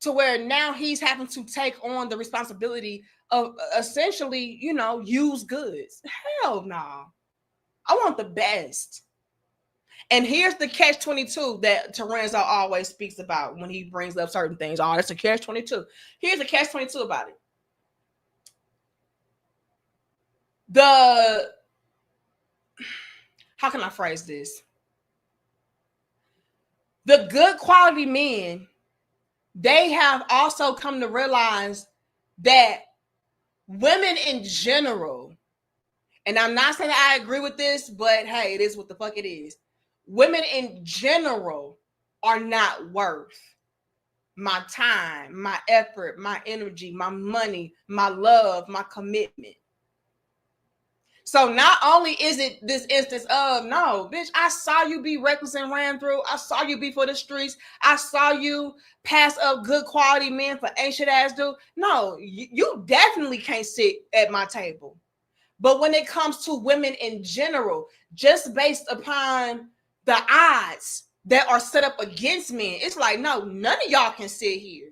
to where now he's having to take on the responsibility of essentially, you know, used goods? Hell no. I want the best. And here's the catch-22 that Terenzo always speaks about when he brings up certain things. Oh, that's a catch-22. Here's a catch-22 about it. How can I phrase this? The good quality men, they have also come to realize that women in general, and I'm not saying I agree with this, but hey, it is what the fuck it is. Women in general are not worth my time, my effort, my energy, my money, my love, my commitment. So not only is it this instance of, no, bitch, I saw you be reckless and ran through. I saw you be for the streets. I saw you pass up good quality men for ancient ass dude. No, you definitely can't sit at my table. But when it comes to women in general, just based upon the odds that are set up against men, it's like, no, none of y'all can sit here.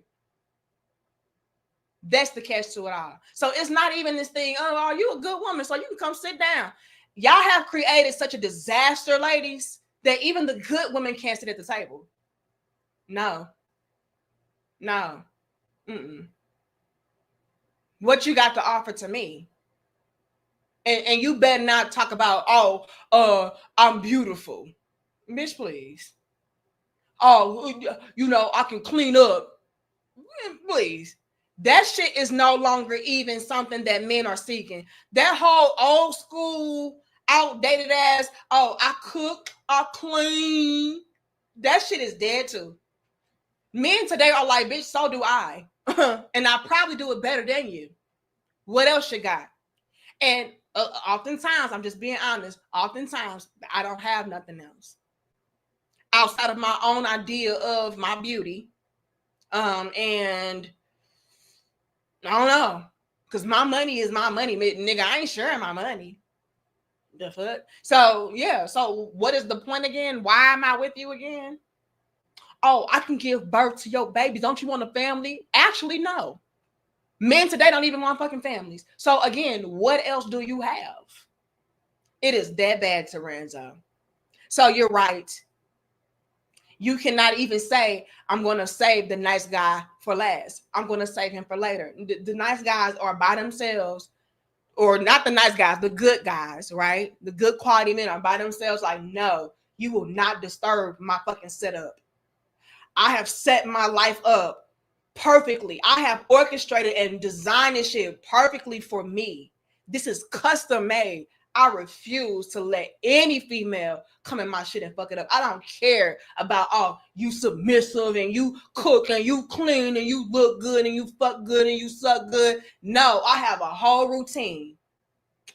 That's the catch to it all. So it's not even this thing, oh, you a good woman, so you can come sit down. Y'all have created such a disaster, ladies, that even the good women can't sit at the table. No. Mm-mm. What you got to offer to me? And you better not talk about, I'm beautiful. Bitch, please. Oh, you know, I can clean up. Please. That shit is no longer even something that men are seeking. That whole old school, outdated ass, oh, I cook, I clean. That shit is dead too. Men today are like, bitch, so do I. And I probably do it better than you. What else you got? And oftentimes, I'm just being honest, oftentimes I don't have nothing else outside of my own idea of my beauty. And I don't know, because my money is my money, nigga. I ain't sharing my money. The fuck? So yeah. So what is the point again? Why am I with you again? Oh, I can give birth to your babies. Don't you want a family? Actually, no. Men today don't even want fucking families. So again, what else do you have? It is that bad, Terenzo. So you're right. You cannot even say, I'm going to save the nice guy for last. I'm going to save him for later. The nice guys are by themselves, or not the nice guys, the good guys, right? The good quality men are by themselves like, no, you will not disturb my fucking setup. I have set my life up perfectly. I have orchestrated and designed this shit perfectly for me. This is custom made. I refuse to let any female come in my shit and fuck it up. I don't care about, oh, you submissive and you cook and you clean and you look good and you fuck good and you suck good. No, I have a whole routine.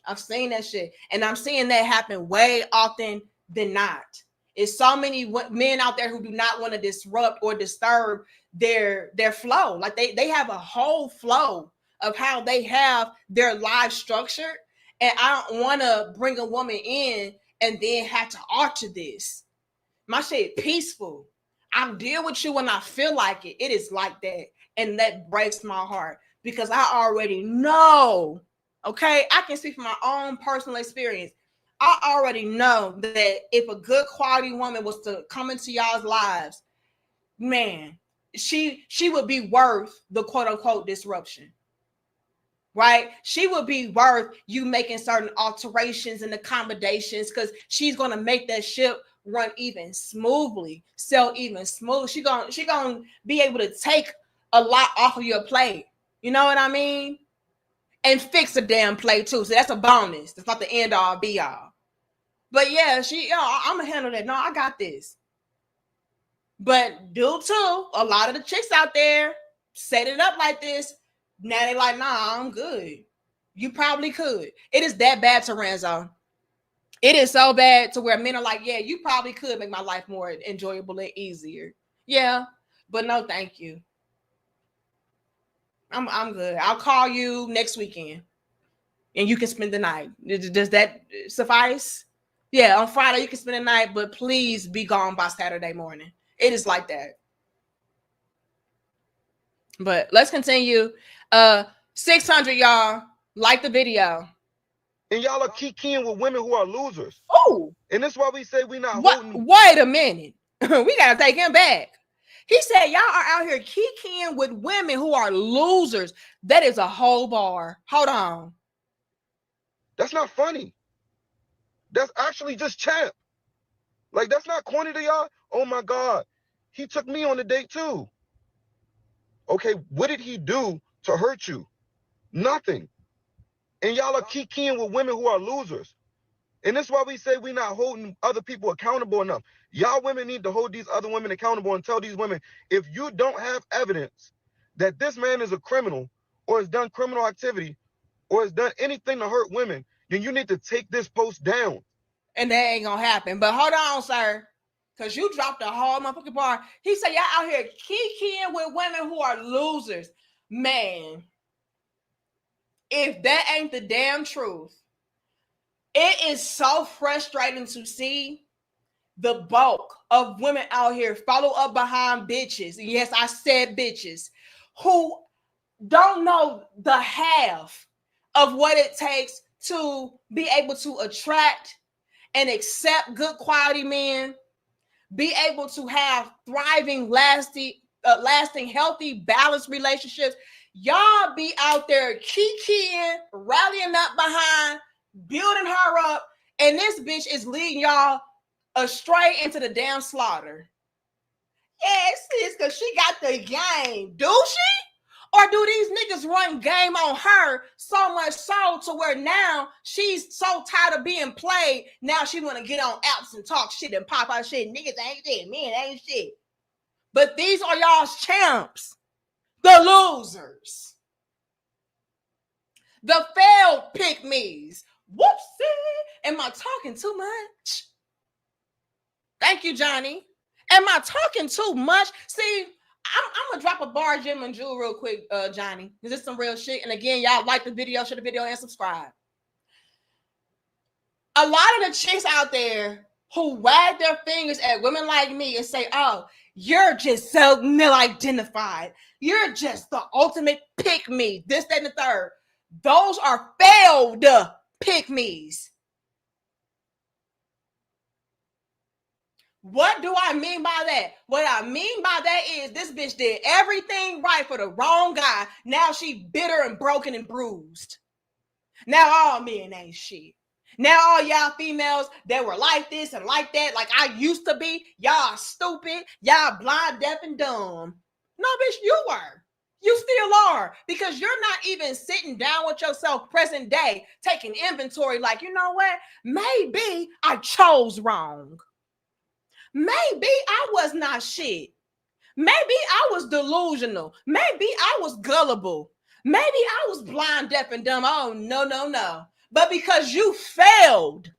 I've seen that shit. And I'm seeing that happen way often than not. It's so many men out there who do not want to disrupt or disturb their flow. Like they have a whole flow of how they have their life structured. And I don't want to bring a woman in and then have to alter this. My shit peaceful. I deal with you when I feel like it. It is like that. And that breaks my heart because I already know. Okay. I can speak from my own personal experience. I already know that if a good quality woman was to come into y'all's lives, man, she would be worth the quote unquote disruption. Right? She would be worth you making certain alterations and accommodations because she's going to make that ship run even smoothly, sail even smooth. She gonna be able to take a lot off of your plate. You know what I mean? And fix a damn plate too. So that's a bonus. That's not the end all be all. But yeah, I'm gonna handle that. No, I got this. But due to a lot of the chicks out there set it up like this, now they like, nah, I'm good. You probably could. It is that bad, Terenzo. It is so bad to where men are like, yeah, you probably could make my life more enjoyable and easier. Yeah, but no, thank you. I'm good. I'll call you next weekend and you can spend the night. Does that suffice? Yeah, on Friday you can spend the night, but please be gone by Saturday morning. It is like that. But let's continue. 600 y'all like the video. And y'all are kikiing with women who are losers. Oh, and that's why we say we not what? holding. Wait a minute. We gotta take him back. He said y'all are out here kikiing with women who are losers. That is a whole bar. Hold on. That's not funny. That's actually just champ. Like, that's not corny to y'all. Oh my God, he took me on a date too. Okay, what did he do to hurt you? Nothing. And y'all are kikiing with women who are losers. And that's why we say we're not holding other people accountable enough. Y'all women need to hold these other women accountable and tell these women, if you don't have evidence that this man is a criminal or has done criminal activity or has done anything to hurt women, then you need to take this post down. And that ain't gonna happen. But hold on, sir. Because you dropped a whole motherfucking bar. He said y'all out here kikiing with women who are losers. Man, if that ain't the damn truth, it is so frustrating to see the bulk of women out here follow up behind bitches. Yes, I said bitches who don't know the half of what it takes to be able to attract and accept good quality men, be able to have thriving, lasting, healthy, balanced relationships. Y'all be out there kikiing, rallying up behind, building her up, and this bitch is leading y'all astray into the damn slaughter. Yes, sis, because she got the game. Do she? Or do these niggas run game on her so much so to where now she's so tired of being played, now she want to get on apps and talk shit and pop out shit. Niggas ain't shit, men ain't shit. But these are y'all's champs, the losers, the failed pick-me's. Whoopsie. Am I talking too much? Thank you, Johnny. Am I talking too much? See, I'm gonna drop a bar, Jim and Jewel, real quick, Johnny. Is this some real shit? And again, y'all like the video, share the video, and subscribe. A lot of the chicks out there who wag their fingers at women like me and say, "Oh, you're just so male-identified. You're just the ultimate pick-me. This, that, and the third." Those are failed pick-me's. What do I mean by that? What I mean by that is this bitch did everything right for the wrong guy. Now she bitter and broken and bruised. Now all men ain't shit. Now all y'all females that were like this and like that, like I used to be, y'all stupid, y'all blind, deaf, and dumb. No, bitch, you were. You still are, because you're not even sitting down with yourself present day, taking inventory like, you know what? Maybe I chose wrong. Maybe I was not shit. Maybe I was delusional. Maybe I was gullible. Maybe I was blind, deaf, and dumb. Oh, no. But because you failed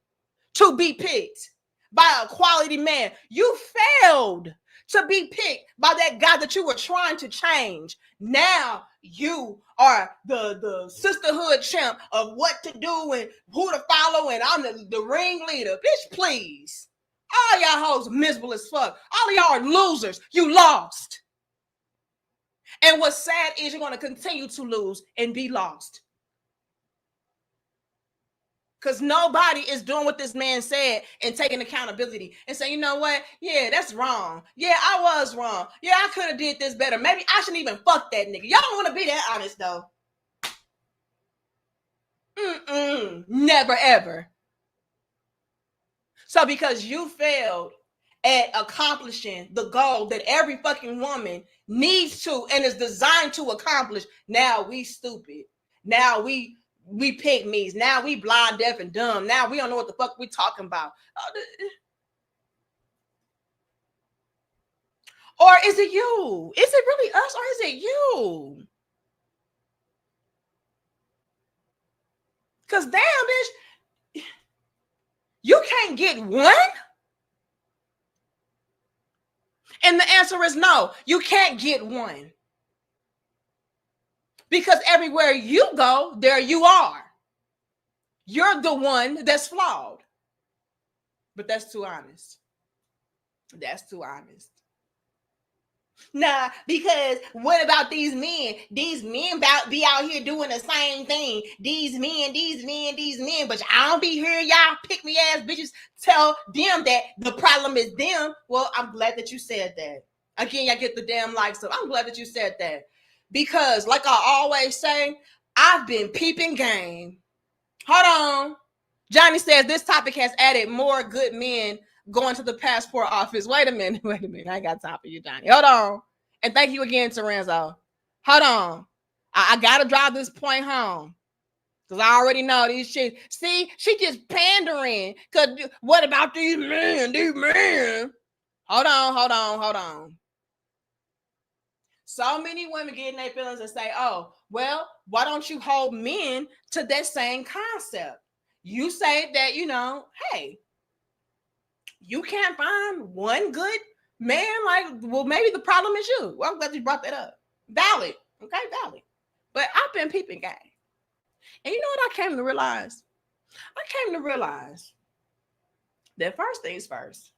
to be picked by a quality man, you failed to be picked by that guy that you were trying to change. Now you are the sisterhood champ of what to do and who to follow, and I'm the ringleader. Bitch, please. All y'all hoes miserable as fuck. All of y'all are losers. You lost. And what's sad is you're going to continue to lose and be lost. Because nobody is doing what this man said and taking accountability and saying, you know what? Yeah, that's wrong. Yeah, I was wrong. Yeah, I could have did this better. Maybe I shouldn't even fuck that nigga. Y'all don't want to be that honest, though. Never, ever. So because you failed at accomplishing the goal that every fucking woman needs to and is designed to accomplish, now we stupid. Now we pick me's. Now we blind, deaf, and dumb. Now we don't know what the fuck we talking about. Or is it you? Is it really us or is it you? Because damn, bitch, You can't get one? And the answer is no, you can't get one. Because everywhere you go, there you are. You're the one that's flawed. But that's too honest. That's too honest. Nah, because what about these men? These men about be out here doing the same thing. These men. But I don't be hearing y'all pick me ass bitches tell them that the problem is them. Well, I'm glad that you said that. Again, y'all get the damn likes. So I'm glad that you said that. Because like I always say, I've been peeping game. Hold on. Johnny says this topic has added more good men going to the passport office. Wait a minute. I ain't got time for you, Johnny. Hold on. And thank you again, Terenzo. Hold on. I got to drive this point home. Because I already know these shit. See, she just pandering. Because what about these men? Hold on. So many women get in their feelings and say, oh, well, why don't you hold men to that same concept? You say that, hey, you can't find one good man. Like, well, maybe the problem is you. Well, I'm glad you brought that up. Valid. Okay, valid. But I've been peeping game. And you know what I came to realize? I came to realize that first things first,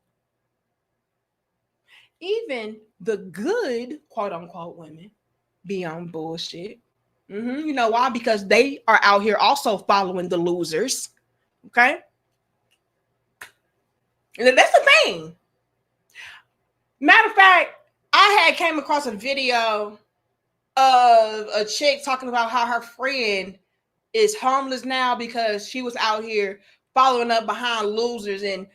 even the good, quote unquote, women be on bullshit. You know why? Because they are out here also following the losers. Okay? And that's the thing. Matter of fact, I had came across a video of a chick talking about how her friend is homeless now because she was out here following up behind losers, and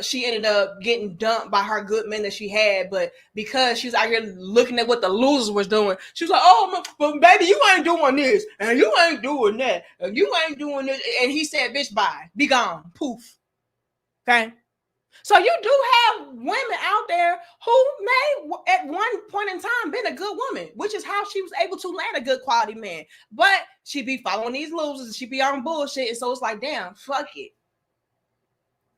she ended up getting dumped by her good men that she had. But because she was out here looking at what the losers was doing, she was like, oh, but baby, you ain't doing this and you ain't doing that and you ain't doing this. And he said, bitch, bye, be gone, poof. Okay. So you do have women out there who may at one point in time been a good woman, which is how she was able to land a good quality man. But she be following these losers and she be on bullshit. And so it's like, damn, fuck it.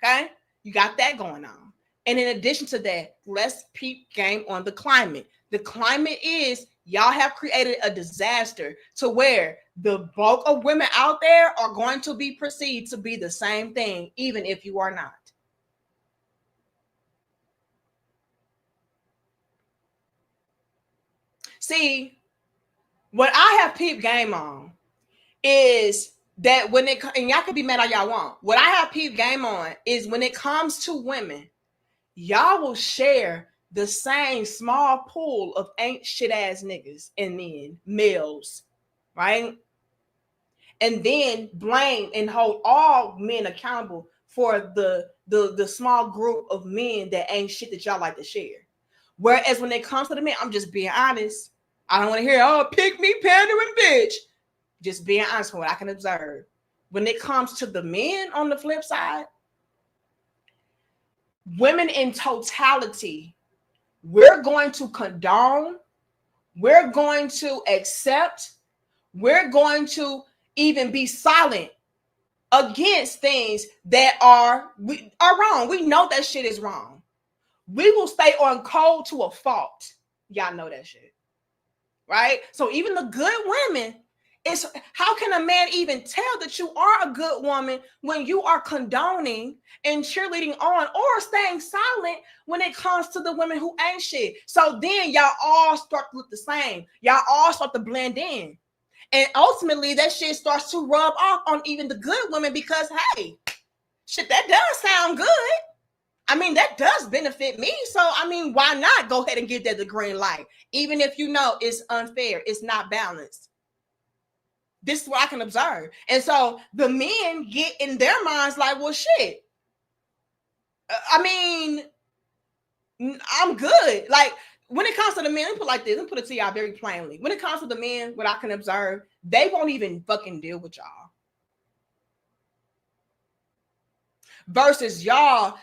Okay? You got that going on. And in addition to that, let's peep game on the climate. The climate is y'all have created a disaster to where the bulk of women out there are going to be perceived to be the same thing, even if you are not. See, what I have peep game on is that when it, and y'all can be mad all y'all want, what I have peep game on is when it comes to women, y'all will share the same small pool of ain't shit ass niggas and men, males, right? And then blame and hold all men accountable for the small group of men that ain't shit that y'all like to share. Whereas when it comes to the men, I'm just being honest. I don't want to hear, oh, pick me, pandering bitch. Just being honest from what I can observe. When it comes to the men on the flip side, women in totality, we're going to condone, we're going to accept, we're going to even be silent against things that are wrong. We know that shit is wrong. We will stay on code to a fault. Y'all know that shit. Right? So even the good women, it's how can a man even tell that you are a good woman when you are condoning and cheerleading on or staying silent when it comes to the women who ain't shit? So then y'all all start to look the same. Y'all all start to blend in. And ultimately that shit starts to rub off on even the good women because, hey, shit, that does sound good. I mean, that does benefit me. So, I mean, why not go ahead and give that the green light? Even if you know it's unfair, it's not balanced. This is what I can observe. And so the men get in their minds like, well, shit. I mean, I'm good. Like, when it comes to the men, let me put it like this. Let me put it to y'all very plainly. When it comes to the men, what I can observe, they won't even fucking deal with y'all. Versus y'all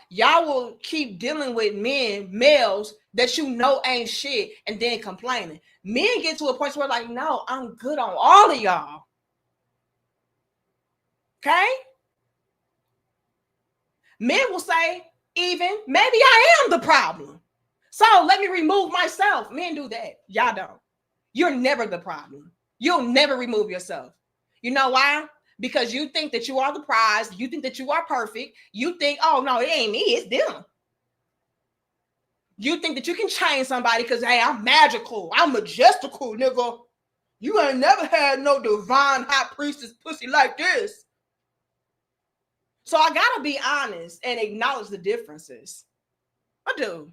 will keep dealing with males that you know ain't shit and then complaining. Men get to a point where like, no, I'm good on all of y'all. Okay? Men will say, even, maybe I am the problem. So let me remove myself. Men do that. Y'all don't. You're never the problem. You'll never remove yourself. You know why? Because you think that you are the prize. You think that you are perfect. You think, oh, no, it ain't me. It's them. You think that you can change somebody because, hey, I'm magical. I'm majestical, nigga. You ain't never had no divine high priestess pussy like this. So I got to be honest and acknowledge the differences. I do.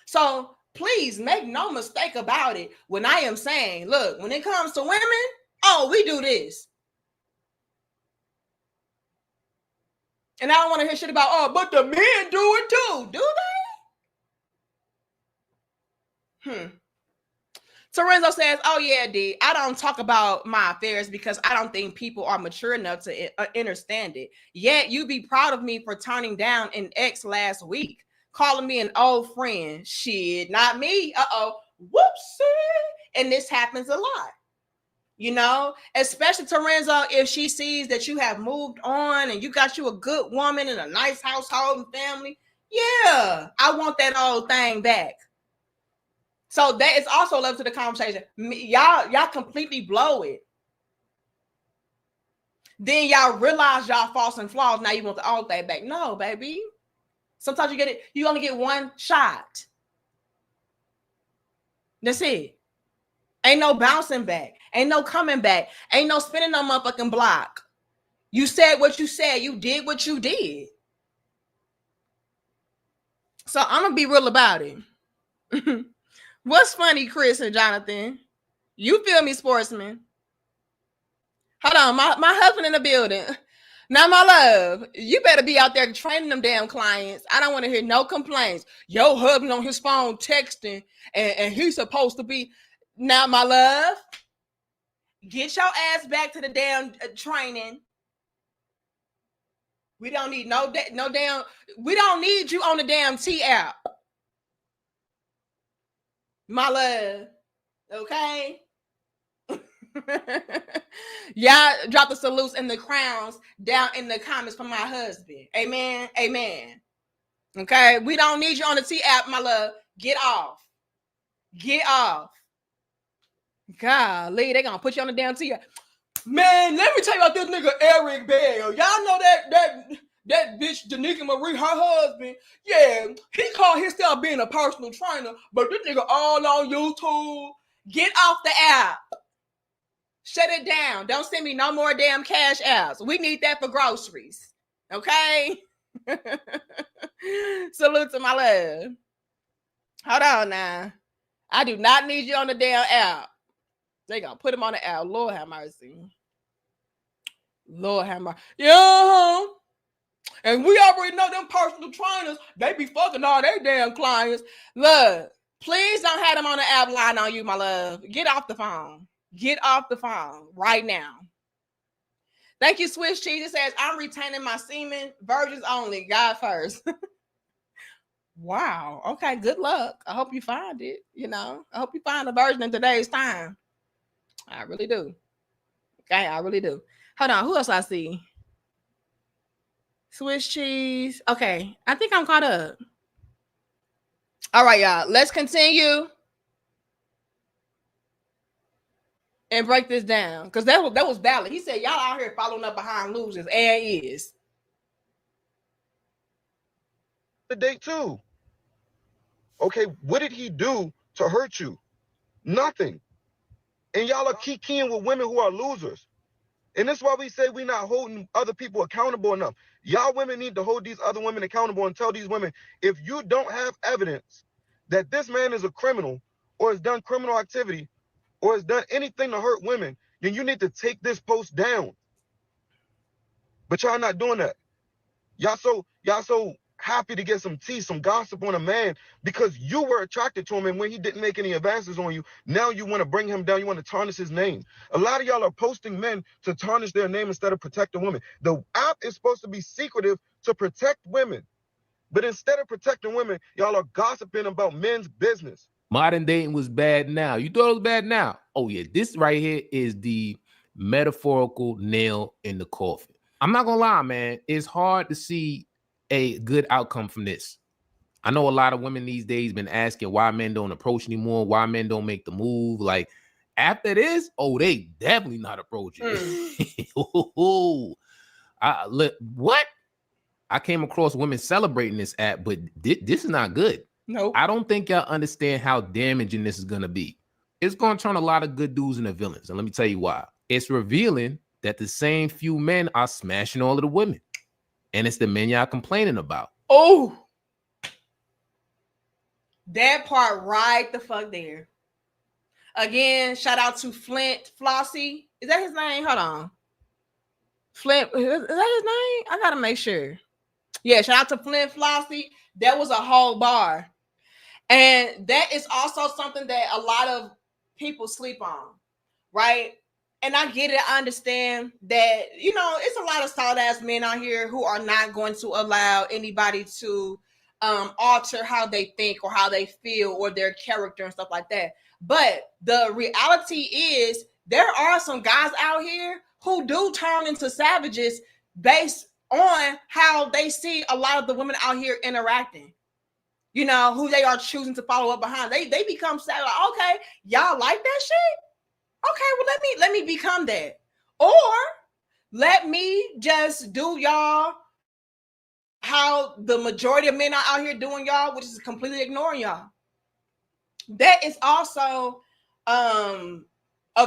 So please make no mistake about it when I am saying, look, when it comes to women, oh, we do this. And I don't want to hear shit about, oh, but the men do it too. Do they? Torenzo says, oh, yeah, D, I don't talk about my affairs because I don't think people are mature enough to understand it. Yet you be proud of me for turning down an ex last week, calling me an old friend. Shit, not me. Uh-oh. Whoopsie. And this happens a lot. You know, especially Torenzo, if she sees that you have moved on and you got you a good woman in a nice household and family. Yeah, I want that old thing back. So that is also love to the conversation. Y'all completely blow it. Then y'all realize y'all faults and flaws. Now you want the old thing back. No, baby. Sometimes you get it. You only get one shot. That's it. Ain't no bouncing back. Ain't no coming back. Ain't no spinning no motherfucking block. You said what you said. You did what you did. So I'm going to be real about it. What's funny, Chris and Jonathan? You feel me, sportsman? Hold on, my husband in the building. Now, my love, you better be out there training them damn clients. I don't want to hear no complaints. Your husband on his phone texting, and he's supposed to be. Now, my love, get your ass back to the damn training. We don't need no damn. We don't need you on the damn T app. My love, okay? Y'all drop the salutes and the crowns down in the comments for my husband. Amen. Amen. Okay, we don't need you on the T app, my love. Get off. Get off. Golly, they gonna put you on the damn T app. Man, let me tell you about this nigga Eric Bell. Y'all know that bitch Danica Marie, her husband. Yeah, he called himself being a personal trainer, but this nigga all on YouTube. Get off the app. Shut it down. Don't send me no more damn cash apps. We need that for groceries. Okay? Salute to my love. Hold on now. I do not need you on the damn app. They gonna put him on the app. Lord have mercy. Lord have mercy. Yeah. And we already know them personal trainers. They be fucking all their damn clients. Look, please don't have them on the app line on you, my love. Get off the phone. Get off the phone right now. Thank you, Swiss Cheese. It says, I'm retaining my semen. Virgins only. God first. Wow. Okay, good luck. I hope you find it. You know, I hope you find a virgin in today's time. I really do. Okay, I really do. Hold on. Who else I see? Swiss cheese. Okay, I think I'm caught up. All right, y'all. Let's continue and break this down. Because that was valid. He said, y'all out here following up behind losers. And is. The date too. Okay, what did he do to hurt you? Nothing. And y'all are keying with women who are losers. And that's why we say we're not holding other people accountable enough. Y'all women need to hold these other women accountable and tell these women, if you don't have evidence that this man is a criminal or has done criminal activity or has done anything to hurt women, then you need to take this post down. But y'all not doing that. Y'all so happy to get some tea, some gossip on a man because you were attracted to him, and when he didn't make any advances on you, now you want to bring him down. You want to tarnish his name. A lot of y'all are posting men to tarnish their name instead of protecting women. The app is supposed to be secretive to protect women, but instead of protecting women, y'all are gossiping about men's business. Modern dating was bad now. You thought it was bad now? Oh yeah, this right here is the metaphorical nail in the coffin. I'm not gonna lie, man. It's hard to see a good outcome from this. I know a lot of women these days been asking why men don't approach anymore, why men don't make the move. Like after this, oh, they definitely not approaching. What? I came across women celebrating this app, but this is not good. Nope. I don't think y'all understand how damaging this is going to be. It's going to turn a lot of good dudes into villains. And let me tell you why. It's revealing that the same few men are smashing all of the women. And it's the men y'all complaining about. Oh, that part right the fuck there. Again, shout out to Flint Flossie. Is that his name? Hold on. Flint, is that his name? I gotta make sure. Yeah, shout out to Flint Flossie. That was a whole bar. And that is also something that a lot of people sleep on, right? And I get it. I understand that, you know, it's a lot of solid ass men out here who are not going to allow anybody to alter how they think or how they feel or their character and stuff like that. But the reality is there are some guys out here who do turn into savages based on how they see a lot of the women out here interacting. You know, who they are choosing to follow up behind. They become savage. Like, okay, y'all like that shit? Okay, well, let me become that. Or let me just do y'all how the majority of men are out here doing y'all, which is completely ignoring y'all. That is also a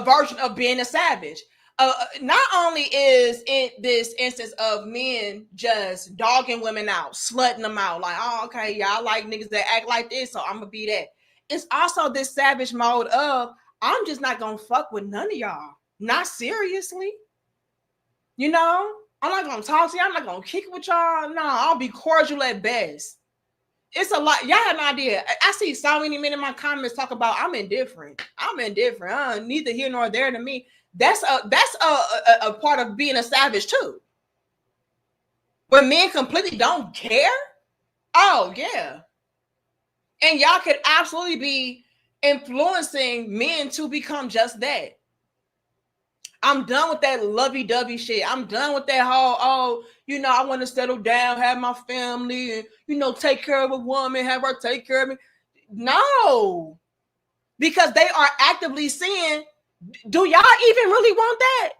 version of being a savage. Not only is it this instance of men just dogging women out, slutting them out, like, oh, okay, y'all like niggas that act like this, so I'm gonna be that. It's also this savage mode of, I'm just not gonna fuck with none of y'all. Not seriously. You know, I'm not gonna talk to y'all, I'm not gonna kick it with y'all. No, I'll be cordial at best. It's a lot. Y'all have no idea. I see so many men in my comments talk about I'm indifferent. Neither here nor there to me. That's a part of being a savage too. When men completely don't care. Oh yeah. And y'all could absolutely be influencing men to become just that. I'm done with that lovey-dovey shit. I'm done with that whole, oh, you know, I want to settle down, have my family, and, you know, take care of a woman, have her take care of me. No. Because they are actively seeing, do y'all even really want that?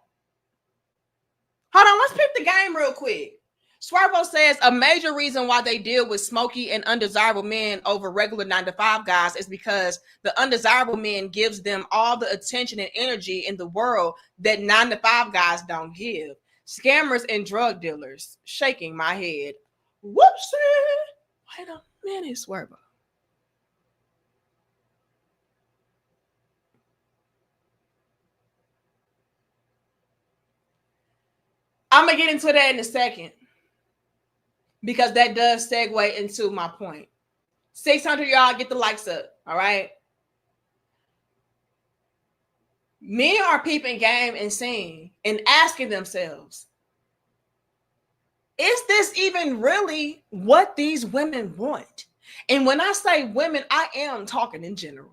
Hold on, let's pick the game real quick. Swervo says a major reason why they deal with smoky and undesirable men over regular 9-to-5 guys is because the undesirable men gives them all the attention and energy in the world that 9-to-5 guys don't give. Scammers and drug dealers. Shaking my head. Whoopsie. Wait a minute, Swervo. I'm going to get into that in a second, because that does segue into my point. 600 y'all, get the likes up, all right? Men are peeping game and seeing and asking themselves, is this even really what these women want? And when I say women, I am talking in general.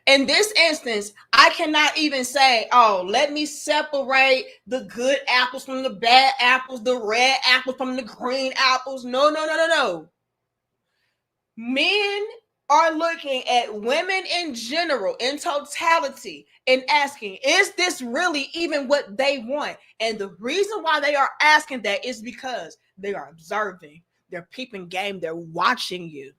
In this instance, I cannot even say, oh, let me separate the good apples from the bad apples, the red apples from the green apples. No. Men are looking at women in general, in totality, and asking, is this really even what they want? And the reason why they are asking that is because they are observing. They're peeping game. They're watching you.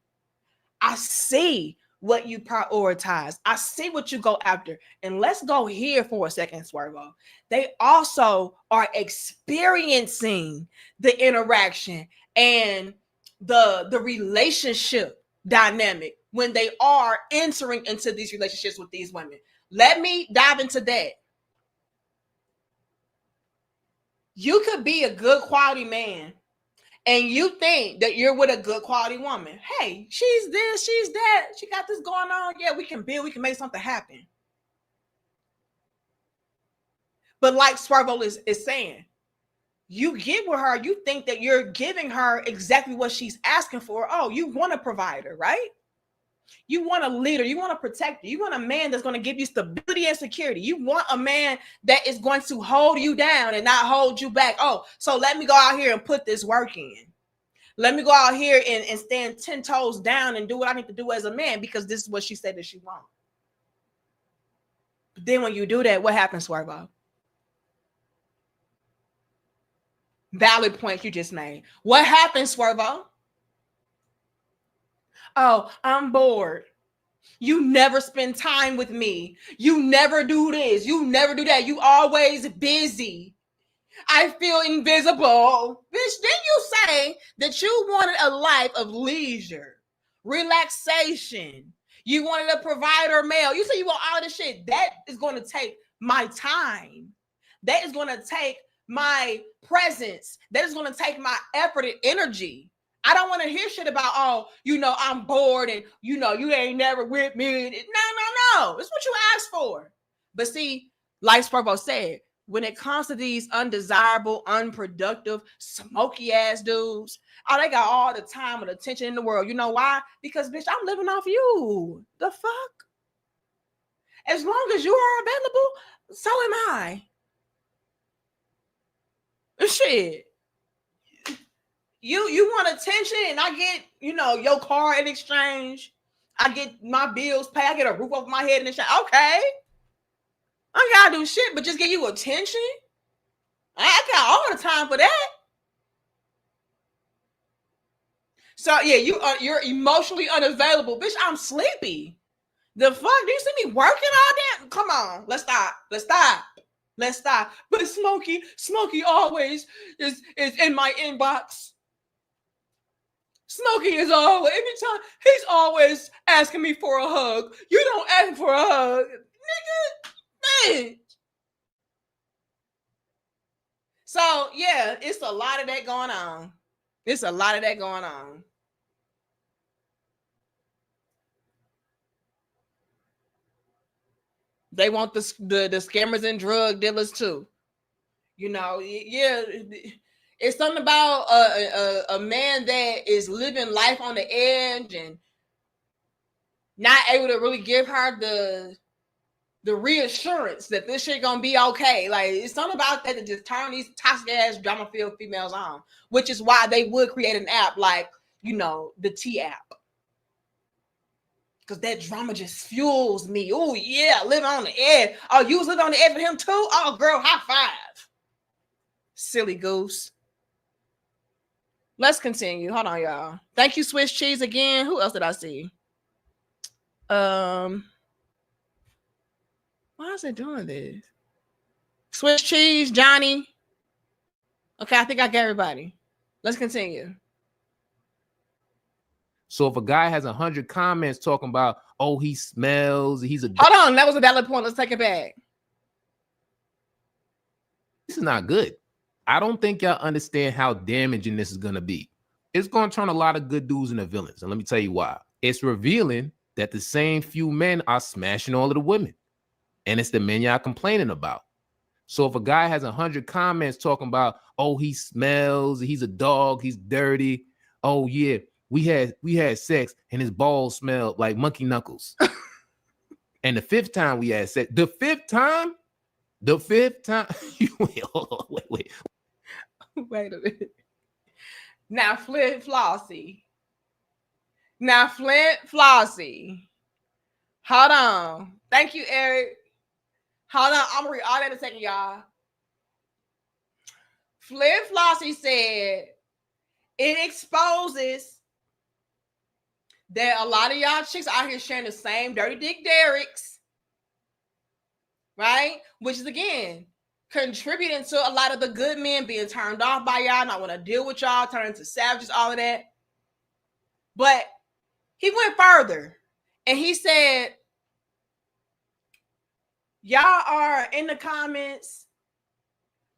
I see what you prioritize. I see what you go after. And let's go here for a second, Swervo. They also are experiencing the interaction and the relationship dynamic when they are entering into these relationships with these women. Let me dive into that. You could be a good quality man and you think that you're with a good quality woman. Hey, she's this, she's that. She got this going on. Yeah, we can build, we can make something happen. But like Swervo is saying, you get with her, you think that you're giving her exactly what she's asking for. Oh, you want a provider, right? You want a leader. You want a protector. You want a man that's going to give you stability and security. You want a man that is going to hold you down and not hold you back. Oh, so let me go out here and put this work in. Let me go out here and stand 10 toes down and do what I need to do as a man because this is what she said that she wants. But then when you do that, what happens, Swervo? Valid point you just made. What happens, Swervo? Oh, I'm bored. You never spend time with me. You never do this. You never do that. You always busy. I feel invisible. Bitch, didn't you say that you wanted a life of leisure, relaxation? You wanted a provider male. You say you want all this shit. That is going to take my time. That is going to take my presence. That is going to take my effort and energy. I don't want to hear shit about, oh, I'm bored and, you ain't never with me. No. It's what you asked for. But see, like Spervo said, when it comes to these undesirable, unproductive, smoky ass dudes, they got all the time and attention in the world. You know why? Because, bitch, I'm living off you. The fuck? As long as you are available, so am I. Shit. You want attention and I get, your car in exchange. I get my bills paid. I get a roof over my head in exchange. Okay. I gotta do shit, but just give you attention. I got all the time for that. So yeah, you're emotionally unavailable. Bitch, I'm sleepy. The fuck? Do you see me working all day? Come on, let's stop. But Smokey always is in my inbox. Smokey is always, every time, he's always asking me for a hug. You don't ask for a hug. Nigga, man. So, yeah, it's a lot of that going on. They want the scammers and drug dealers too. It's something about a man that is living life on the edge and not able to really give her the reassurance that this shit gonna be okay. Like, it's something about that just turn these toxic ass drama-filled females on, which is why they would create an app like, the T app. Because that drama just fuels me. Oh, yeah, living on the edge. Oh, you was living on the edge with him too? Oh, girl, high five. Silly goose. Let's continue. Hold on, y'all. Thank you, Swiss Cheese again. Who else did I see? Why is it doing this? Swiss Cheese, Johnny. Okay, I think I got everybody. Let's continue. So if a guy has 100 comments talking about, oh, he smells, he's a... Hold on, that was a valid point. Let's take it back. This is not good. I don't think y'all understand how damaging this is going to be. It's going to turn a lot of good dudes into villains. And let me tell you why. It's revealing that the same few men are smashing all of the women. And it's the men y'all complaining about. So if a guy has 100 comments talking about, oh, he smells, he's a dog, he's dirty. Oh, yeah, we had sex and his balls smelled like monkey knuckles. And the fifth time we had sex, the fifth time, wait. Wait a minute. Now, Flint Flossie. Hold on. Thank you, Eric. Hold on. I'm going to read all that in a second, y'all. Flint Flossie said it exposes that a lot of y'all chicks out here sharing the same dirty dick Derricks, right? Which is, again, contributing to a lot of the good men being turned off by y'all, not want to deal with y'all, turn into savages, all of that. But he went further and he said, y'all are in the comments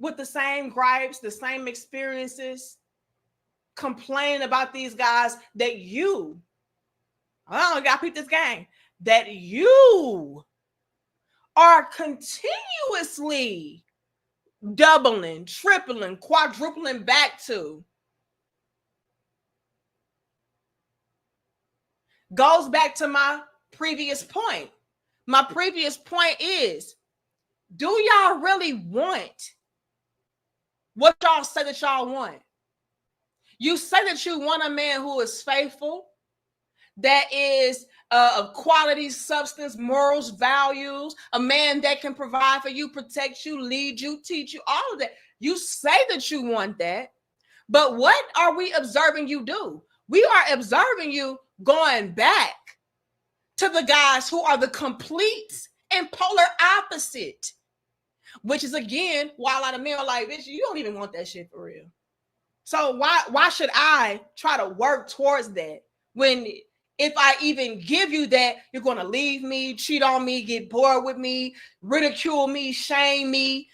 with the same gripes, the same experiences, complaining about these guys that you, gotta pick this game, that you are continuously doubling, tripling, quadrupling back to. Goes back to my previous point. My previous point is, do y'all really want what y'all say that y'all want? You say that you want a man who is faithful, that is of quality, substance, morals, values, a man that can provide for you, protect you, lead you, teach you, all of that. You say that you want that, but what are we observing you do? We are observing you going back to the guys who are the complete and polar opposite, which is again why a lot of men are like, bitch, you don't even want that shit for real. So why should I try to work towards that when if I even give you that, you're going to leave me, cheat on me, get bored with me, ridicule me, shame me.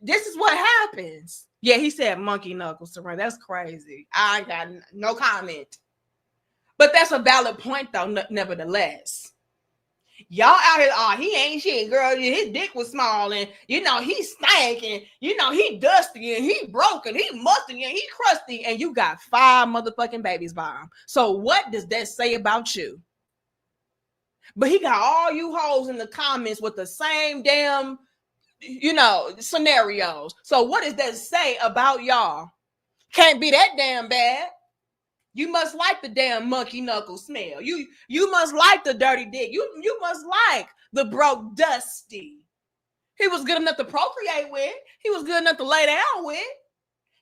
This is what happens. Yeah, he said monkey knuckles, Saran. That's crazy. I got no comment. But that's a valid point, though, nevertheless. Y'all out here, oh, he ain't shit, girl. His dick was small, and you know he stank, and you know he dusty, and he broken, he musty, and he crusty, and you got 5 motherfucking babies by him. So what does that say about you? But he got all you hoes in the comments with the same damn, you know, scenarios. So what does that say about y'all? Can't be that damn bad. You must like the damn monkey knuckle smell. You must like the dirty dick. You must like the broke dusty. He was good enough to procreate with. He was good enough to lay down with.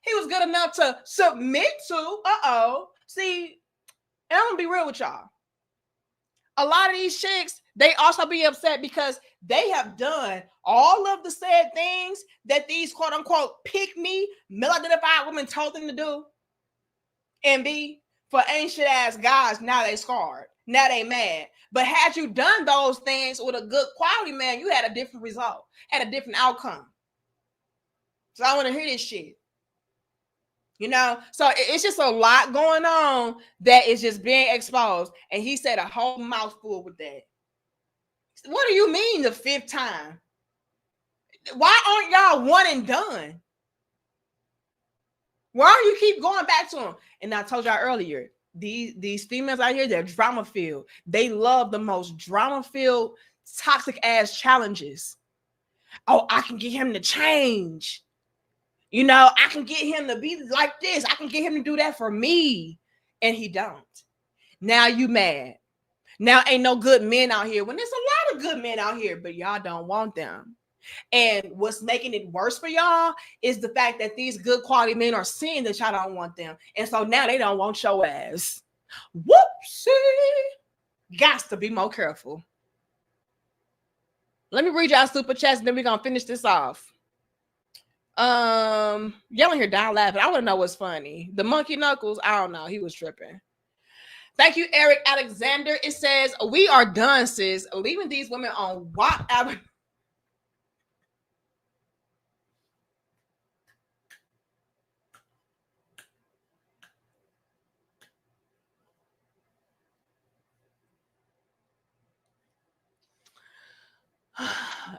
He was good enough to submit to. See, and I'm gonna be real with y'all. A lot of these chicks, they also be upset because they have done all of the said things that these quote unquote pick me, male-identified women told them to do. And B, for ancient ass guys, now they scarred. Now they mad. But had you done those things with a good quality man, you had a different result, had a different outcome. So I want to hear this shit. You know, so it's just a lot going on that is just being exposed. And he said a whole mouthful with that. What do you mean the 5th time? Why aren't y'all one and done? Why do you keep going back to them? And I told y'all earlier, these females out here, they're drama filled. They love the most drama filled, toxic ass challenges. Oh, I can get him to change. You know, I can get him to be like this. I can get him to do that for me. And he don't. Now you mad. Now ain't no good men out here when there's a lot of good men out here, but y'all don't want them. And what's making it worse for y'all is the fact that these good quality men are seeing that y'all don't want them. And so now they don't want your ass. Whoopsie. Got to be more careful. Let me read y'all super chats and then we're going to finish this off. Y'all in here down laughing. I want to know what's funny. The monkey knuckles, I don't know. He was tripping. Thank you, Eric Alexander. It says, we are done, sis. Leaving these women on whatever.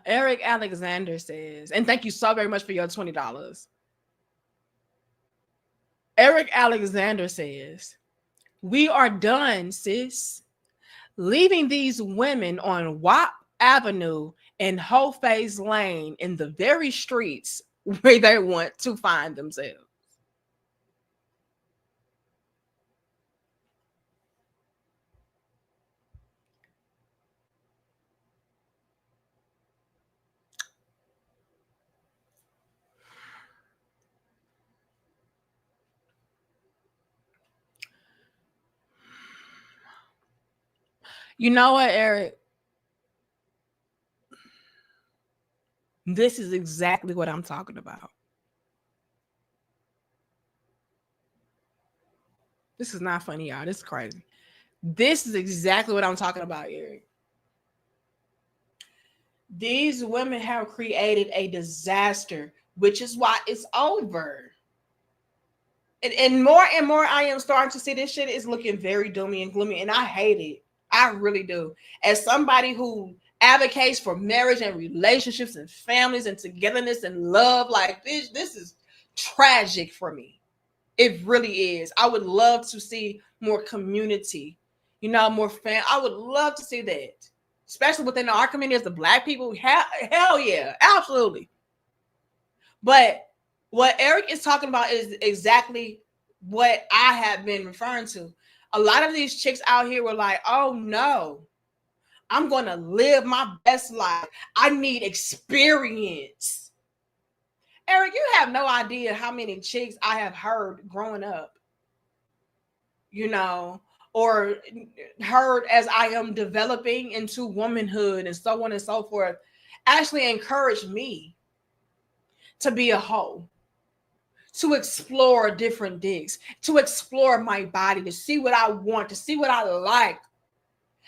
Eric Alexander says, and thank you so very much for your $20. Eric Alexander says, we are done, sis. Leaving these women on Wap Avenue and Whole Face Lane in the very streets where they want to find themselves. You know what, Eric? This is exactly what I'm talking about. This is not funny, y'all. This is crazy. This is exactly what I'm talking about, Eric. These women have created a disaster, which is why it's over. And more I am starting to see this shit is looking very doomy and gloomy, and I hate it. I really do. As somebody who advocates for marriage and relationships and families and togetherness and love, like this is tragic for me. It really is. I would love to see more community, you know, more fan. I would love to see that, especially within our community as the Black people. Hell yeah, absolutely. But what Eric is talking about is exactly what I have been referring to. A lot of these chicks out here were like, oh no, I'm going to live my best life. I need experience. Eric, you have no idea how many chicks I have heard growing up, you know, or heard as I am developing into womanhood and so on and so forth, actually encourage me to be a hoe, to explore different dicks, to explore my body, to see what I want, to see what I like.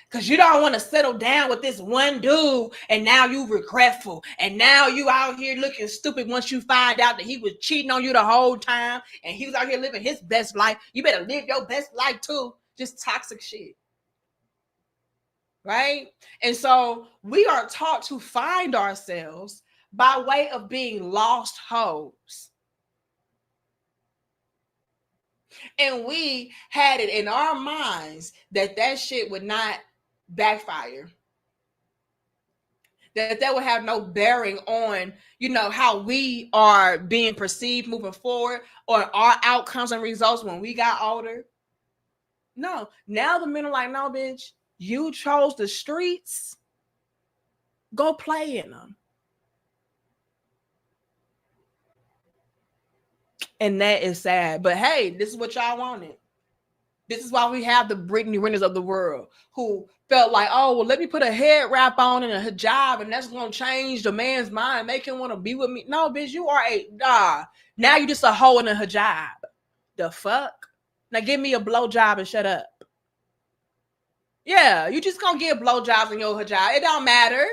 Because you don't want to settle down with this one dude and now you regretful. And now you out here looking stupid once you find out that he was cheating on you the whole time and he was out here living his best life. You better live your best life too. Just toxic shit. Right? And so we are taught to find ourselves by way of being lost hoes. And we had it in our minds that that shit would not backfire, that would have no bearing on, you know, how we are being perceived moving forward or our outcomes and results when we got older. No, now the men are like, no, bitch, you chose the streets, go play in them. And that is sad. But hey, this is what y'all wanted. This is why we have the Brittany Renners of the world who felt like, oh, well, let me put a head wrap on and a hijab, and that's going to change the man's mind, make him want to be with me. No, bitch, you are now you're just a hoe in a hijab. The fuck? Now give me a blowjob and shut up. Yeah, you just going to get blowjobs in your hijab. It don't matter.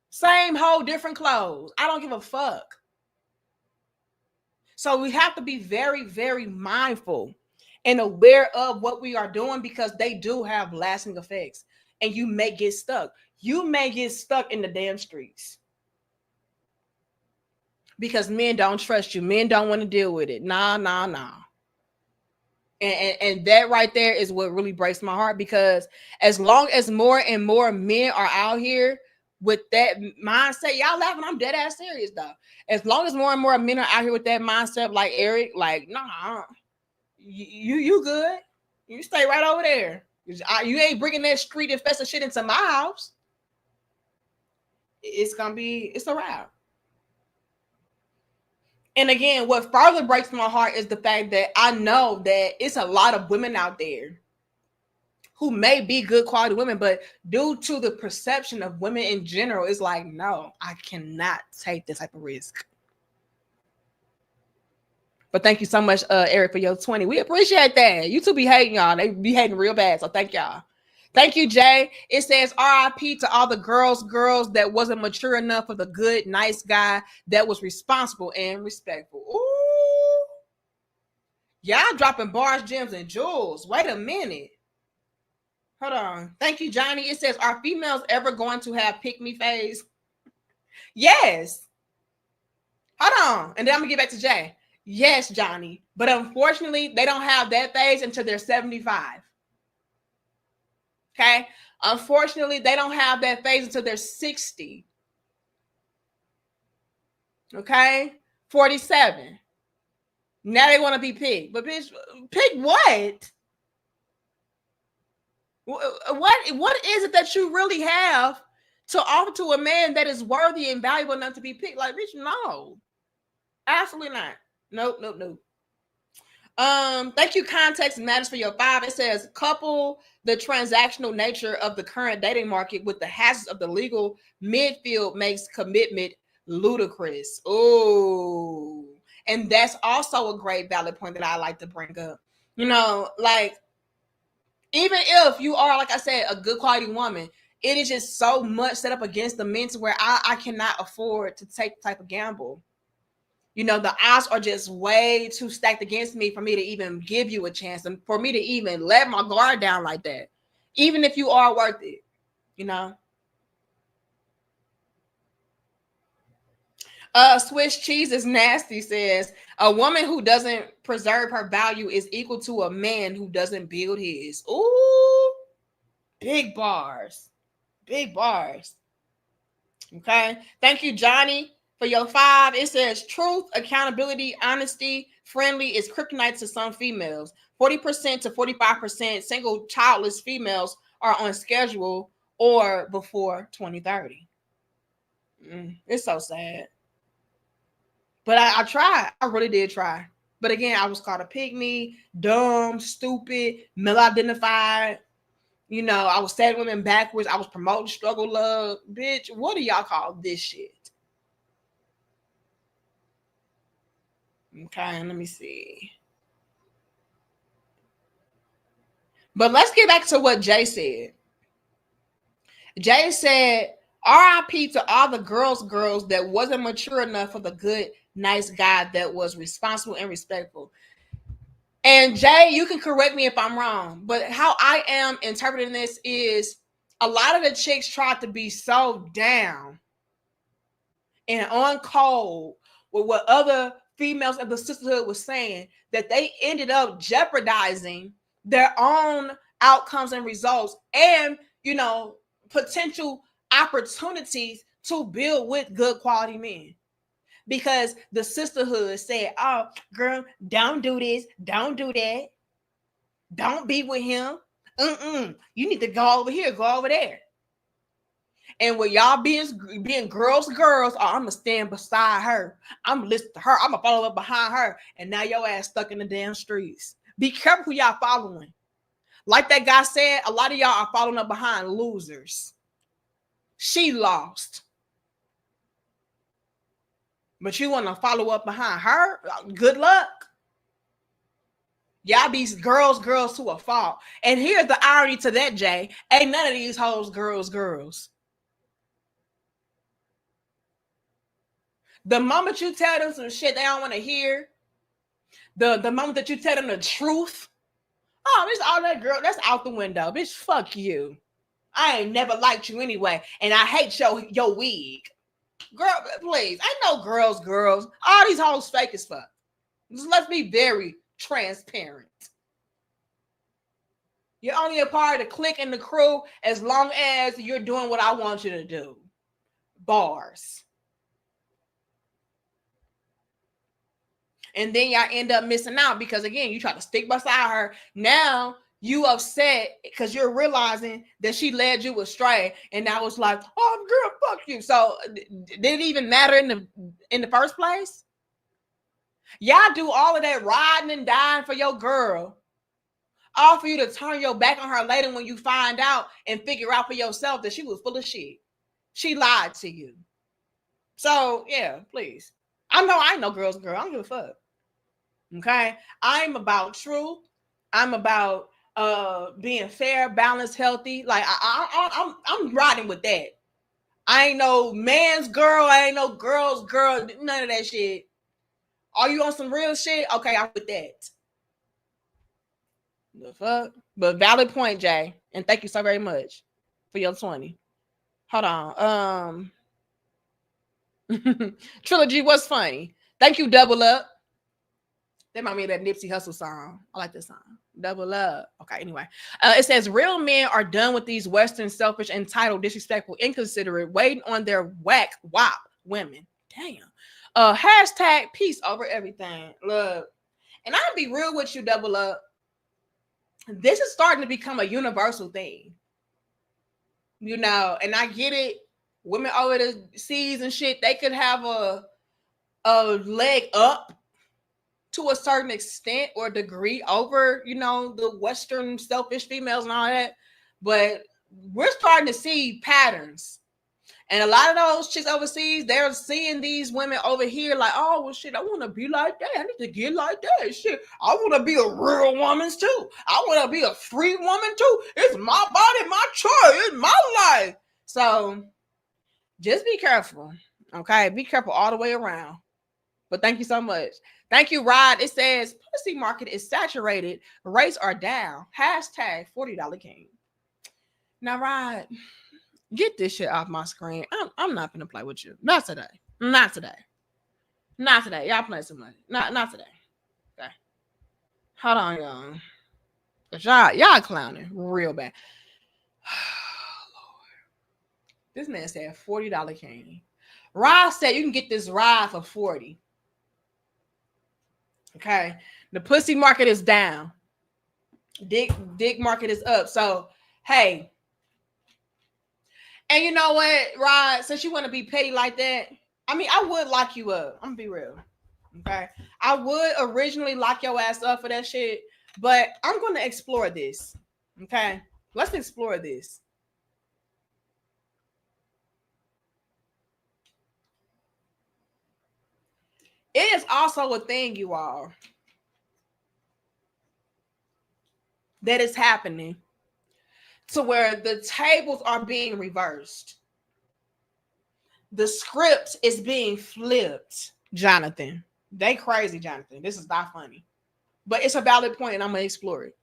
Same hoe, different clothes. I don't give a fuck. So we have to be very, very mindful and aware of what we are doing, because they do have lasting effects, and you may get stuck. You may get stuck in the damn streets because men don't trust you. Men don't want to deal with it. Nah. And that right there is what really breaks my heart, because as long as more and more men are out here with that mindset, y'all laughing, I'm dead ass serious though. As long as more and more men are out here with that mindset, like Eric, like, nah, you good. You stay right over there. You ain't bringing that street infested shit into my house. It's a wrap. And again, what further breaks my heart is the fact that I know that it's a lot of women out there who may be good quality women, but due to the perception of women in general, it's like, no, I cannot take this type of risk. But thank you so much, Eric, for your 20. We appreciate that. You two be hating, y'all. They be hating real bad. So thank y'all. Thank you, Jay. It says RIP to all the girls that wasn't mature enough for the good, nice guy that was responsible and respectful. Ooh. Y'all dropping bars, gems, and jewels. Wait a minute. Hold on. Thank you, Johnny. It says, are females ever going to have pick-me phase? Yes. Hold on. And then I'm going to get back to Jay. Yes, Johnny. But unfortunately, they don't have that phase until they're 75. Okay? Unfortunately, they don't have that phase until they're 60. Okay? 47. Now they want to be picked. But bitch, pick what? What is it that you really have to offer to a man that is worthy and valuable enough to be picked? Like, bitch, no. Absolutely not. Nope. Thank you. Context matters for your 5. It says, couple the transactional nature of the current dating market with the hazards of the legal midfield makes commitment ludicrous. Oh, and that's also a great valid point that I like to bring up. You know, like, even if you are, like I said, a good quality woman, it is just so much set up against the men to where I cannot afford to take the type of gamble. You know, the odds are just way too stacked against me for me to even give you a chance and for me to even let my guard down like that, even if you are worth it, you know. Swiss cheese is nasty says, a woman who doesn't preserve her value is equal to a man who doesn't build his. Ooh, big bars. Okay. Thank you, Johnny, For your 5, it says truth, accountability, honesty, friendly is kryptonite to some females. 40% to 45% single childless females are on schedule or before 2030. It's so sad. But I tried. I really did try. But again, I was called a pygmy, dumb, stupid, male-identified. You know, I was setting women backwards. I was promoting struggle love. Bitch, what do y'all call this shit? Okay, let me see. But let's get back to what Jay said. Jay said, RIP to all the girls that wasn't mature enough for the good, nice guy that was responsible and respectful. And Jay, you can correct me if I'm wrong, but how I am interpreting this is a lot of the chicks tried to be so down and on cold with what other females of the sisterhood was saying that they ended up jeopardizing their own outcomes and results and, you know, potential opportunities to build with good quality men. Because the sisterhood said, oh, girl, don't do this, don't do that, don't be with him. You need to go over here, go over there. And with y'all being girls, oh, I'm gonna stand beside her. I'm gonna listen to her. I'm gonna follow up behind her. And now your ass stuck in the damn streets. Be careful who y'all following. Like that guy said, a lot of y'all are following up behind losers. She lost. But you want to follow up behind her? Good luck. Y'all be girls to a fault. And here's the irony to that, Jay. Ain't none of these hoes girls. The moment you tell them some shit they don't want to hear, the moment that you tell them the truth, oh, it's all that girl, that's out the window. Bitch, fuck you. I ain't never liked you anyway, and I hate your wig. Girl, please. Ain't no girls. All these hoes fake as fuck. Just let's be very transparent. You're only a part of the clique and the crew as long as you're doing what I want you to do. Bars. And then y'all end up missing out because, again, you try to stick beside her. Now you upset because you're realizing that she led you astray. And now it's like, oh, girl, fuck you. So did it even matter in the first place? Y'all do all of that riding and dying for your girl. All for you to turn your back on her later when you find out and figure out for yourself that she was full of shit. She lied to you. So, yeah, please. I know girls, girl. I don't give a fuck. Okay? I'm about truth. I'm about being fair, balanced, healthy. Like, I'm riding with that. I ain't no man's girl. I ain't no girl's girl. None of that shit. Are you on some real shit? Okay, I'm with that. The fuck? But valid point, Jay. And thank you so very much for your 20. Hold on. Trilogy was funny. Thank you, Double Up. That might be that Nipsey Hussle song. I like this song. Double Up. Okay, anyway. It says, real men are done with these Western, selfish, entitled, disrespectful, inconsiderate, waiting on their whack wop women. Damn. Hashtag peace over everything. Look. And I'll be real with you, Double Up. This is starting to become a universal thing. You know, and I get it. Women over the seas and shit, they could have a leg up to a certain extent or degree over, you know, the Western selfish females and all that. But we're starting to see patterns. And a lot of those chicks overseas, they're seeing these women over here like, oh, well, shit, I want to be like that. I need to get like that. Shit, I want to be a real woman too. I want to be a free woman too. It's my body, my choice. It's my life. So just be careful. Okay? Be careful all the way around. But thank you so much. Thank you, Rod. It says, pussy market is saturated. Rates are down. Hashtag $40 king. Now, Rod, get this shit off my screen. I'm not gonna play with you. Not today. Not today. Not today. Y'all play some money. Not today. Okay. Hold on, y'all. Cause y'all clowning real bad. Lord. This man said $40 king. Rod said you can get this ride for 40. Okay. The pussy market is down. Dick market is up. So, hey. And you know what, Rod, since you want to be petty like that, I mean, I would lock you up. I'm gonna be real. Okay. I would originally lock your ass up for that shit, but I'm gonna explore this. Okay. Let's explore this. It is also a thing, you all, that is happening to where the tables are being reversed. The script is being flipped, Jonathan. They crazy, Jonathan. This is not funny. But it's a valid point, and I'm going to explore it.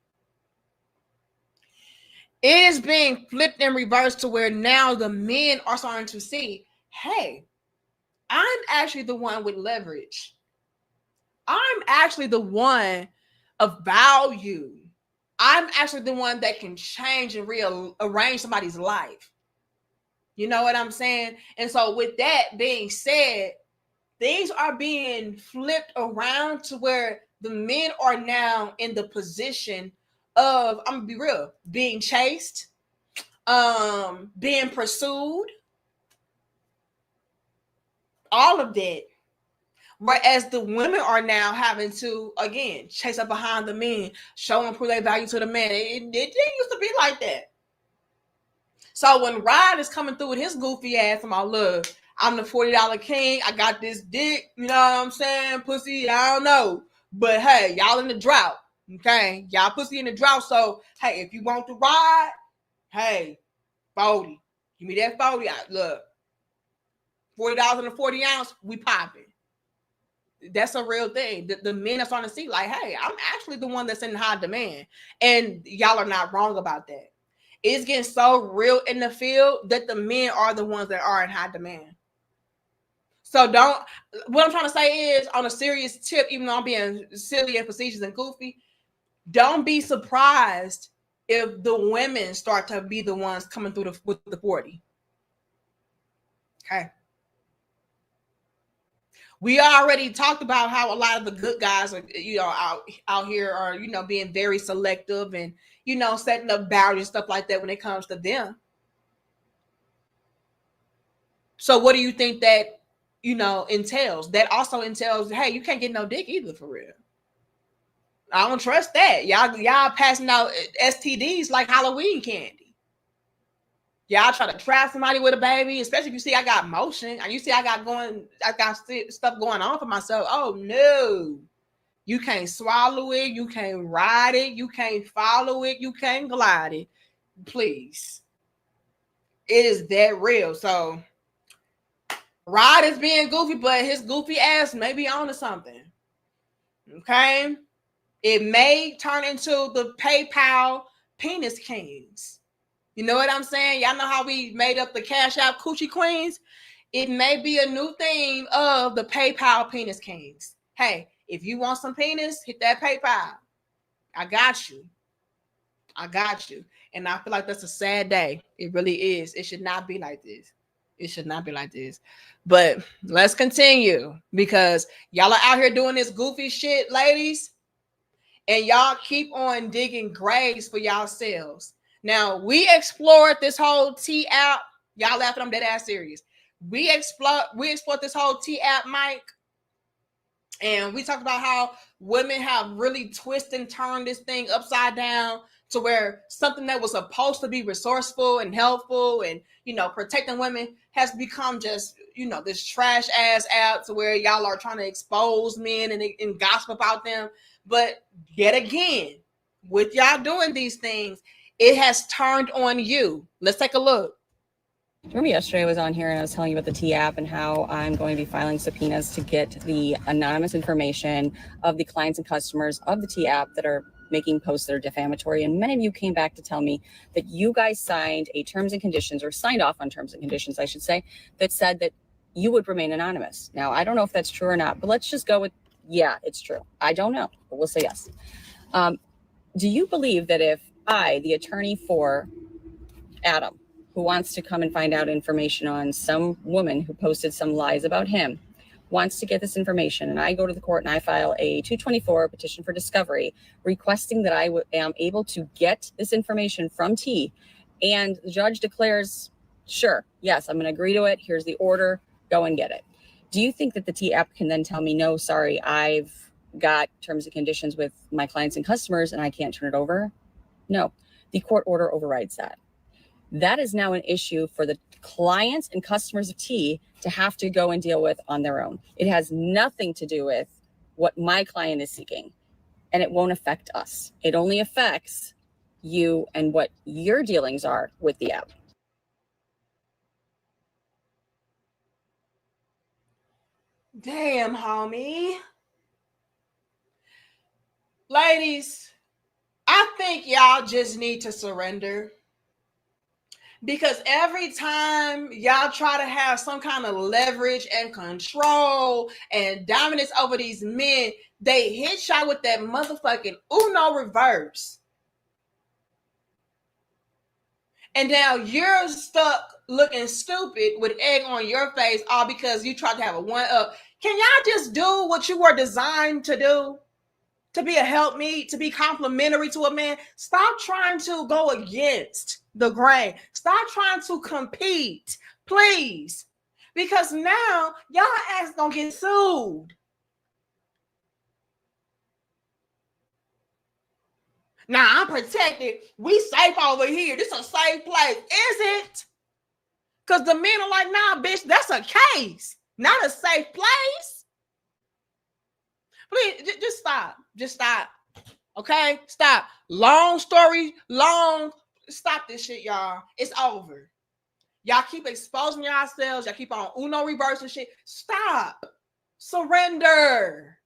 It is being flipped and reversed to where now the men are starting to see, hey, I'm actually the one with leverage. I'm actually the one of value. I'm actually the one that can change and rearrange somebody's life. You know what I'm saying? And so with that being said, things are being flipped around to where the men are now in the position of, I'm gonna be real, being chased, being pursued, all of that. Whereas the women are now having to, again, chase up behind the men, show and prove their value to the man. It didn't used to be like that. So when Rod is coming through with his goofy ass, I'm all, look, I'm the $40 king. I got this dick, you know what I'm saying? Pussy, I don't know. But hey, y'all in the drought, okay? Y'all pussy in the drought. So, hey, if you want the ride, hey, 40. Give me that 40. Look, $40 in a 40 ounce, we popping. That's a real thing. The men are starting to see, like, hey, I'm actually the one that's in high demand. And y'all are not wrong about that. It's getting so real in the field that the men are the ones that are in high demand. So what I'm trying to say is, on a serious tip, even though I'm being silly and facetious and goofy, don't be surprised if the women start to be the ones coming through with the 40. Okay. We already talked about how a lot of the good guys are, you know, out here are, you know, being very selective and, you know, setting up boundaries and stuff like that when it comes to them. So what do you think that, you know, entails? That also entails, hey, you can't get no dick either, for real. I don't trust that. Y'all passing out STDs like Halloween candy. Y'all try to trap somebody with a baby, especially if you see I got motion and you see I got stuff going on for myself. Oh no, you can't swallow it, you can't ride it, you can't follow it, you can't glide it. Please, it is that real. So Rod is being goofy, but his goofy ass may be on to something. Okay, it may turn into the PayPal penis kings. You know what I'm saying? Y'all know how we made up the Cash App Coochie Queens? It may be a new thing of the PayPal Penis Kings. Hey, if you want some penis, hit that PayPal. I got you. I got you. And I feel like that's a sad day. It really is. It should not be like this. It should not be like this. But let's continue, because y'all are out here doing this goofy shit, ladies. And y'all keep on digging graves for y'allselves. Now, we explored this whole T app. Y'all laughing, I'm dead ass serious. We explored this whole T app, Mike. And we talked about how women have really twisted and turned this thing upside down to where something that was supposed to be resourceful and helpful and, you know, protecting women has become just, you know, this trash ass app to where y'all are trying to expose men and gossip about them. But yet again, with y'all doing these things, it has turned on you. Let's take a look. Remember yesterday I was on here and I was telling you about the T app and how I'm going to be filing subpoenas to get the anonymous information of the clients and customers of the T app that are making posts that are defamatory. And many of you came back to tell me that you guys signed a terms and conditions, or signed off on terms and conditions, I should say, that said that you would remain anonymous. Now, I don't know if that's true or not, but let's just go with, yeah, it's true. I don't know, but we'll say yes. Do you believe that if I, the attorney for Adam, who wants to come and find out information on some woman who posted some lies about him, wants to get this information, and I go to the court and I file a 224 petition for discovery requesting that I am able to get this information from T, and the judge declares, sure, yes, I'm going to agree to it. Here's the order. Go and get it. Do you think that the T app can then tell me, no, sorry, I've got terms and conditions with my clients and customers and I can't turn it over? No, the court order overrides that. That is now an issue for the clients and customers of T to have to go and deal with on their own. It has nothing to do with what my client is seeking, and it won't affect us. It only affects you and what your dealings are with the app. Damn, homie. Ladies, I think y'all just need to surrender. Because every time y'all try to have some kind of leverage and control and dominance over these men, they hit y'all with that motherfucking Uno reverse. And now you're stuck looking stupid with egg on your face, all because you tried to have a one-up. Can y'all just do what you were designed to do? To be a helpmeet, to be complimentary to a man? Stop trying to go against the grain. Stop trying to compete, please. Because now y'all ass gonna get sued. Now I'm protected. We safe over here. This is a safe place. Is it? Because the men are like, nah, bitch, that's a case, not a safe place. Please, just stop. Just stop. Okay? Stop. Long story, long. Stop this shit, y'all. It's over. Y'all keep exposing yourselves. Y'all keep on Uno reverse and shit. Stop. Surrender.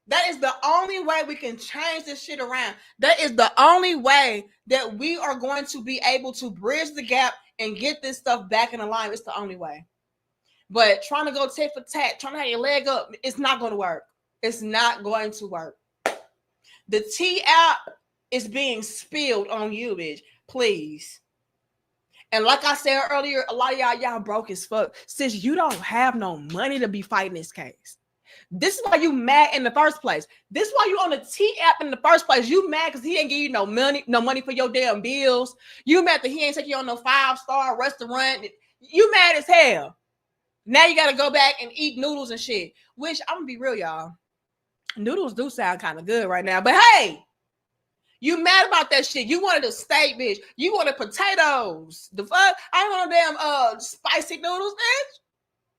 That is the only way we can change this shit around. That is the only way that we are going to be able to bridge the gap and get this stuff back in alignment. It's the only way. But trying to go tit for tat, trying to have your leg up, it's not going to work. It's not going to work. The T app is being spilled on you, bitch. Please. And like I said earlier, a lot of y'all broke as fuck. Since you don't have no money to be fighting this case. This is why you mad in the first place. This is why you on the T app in the first place. You mad because he ain't give you no money for your damn bills. You mad that he ain't take you on no 5-star restaurant. You mad as hell. Now you got to go back and eat noodles and shit. Which, I'm going to be real, y'all. Noodles do sound kind of good right now. But hey, you mad about that shit. You wanted a steak, bitch. You wanted potatoes. The fuck? I ain't want no damn spicy noodles, bitch.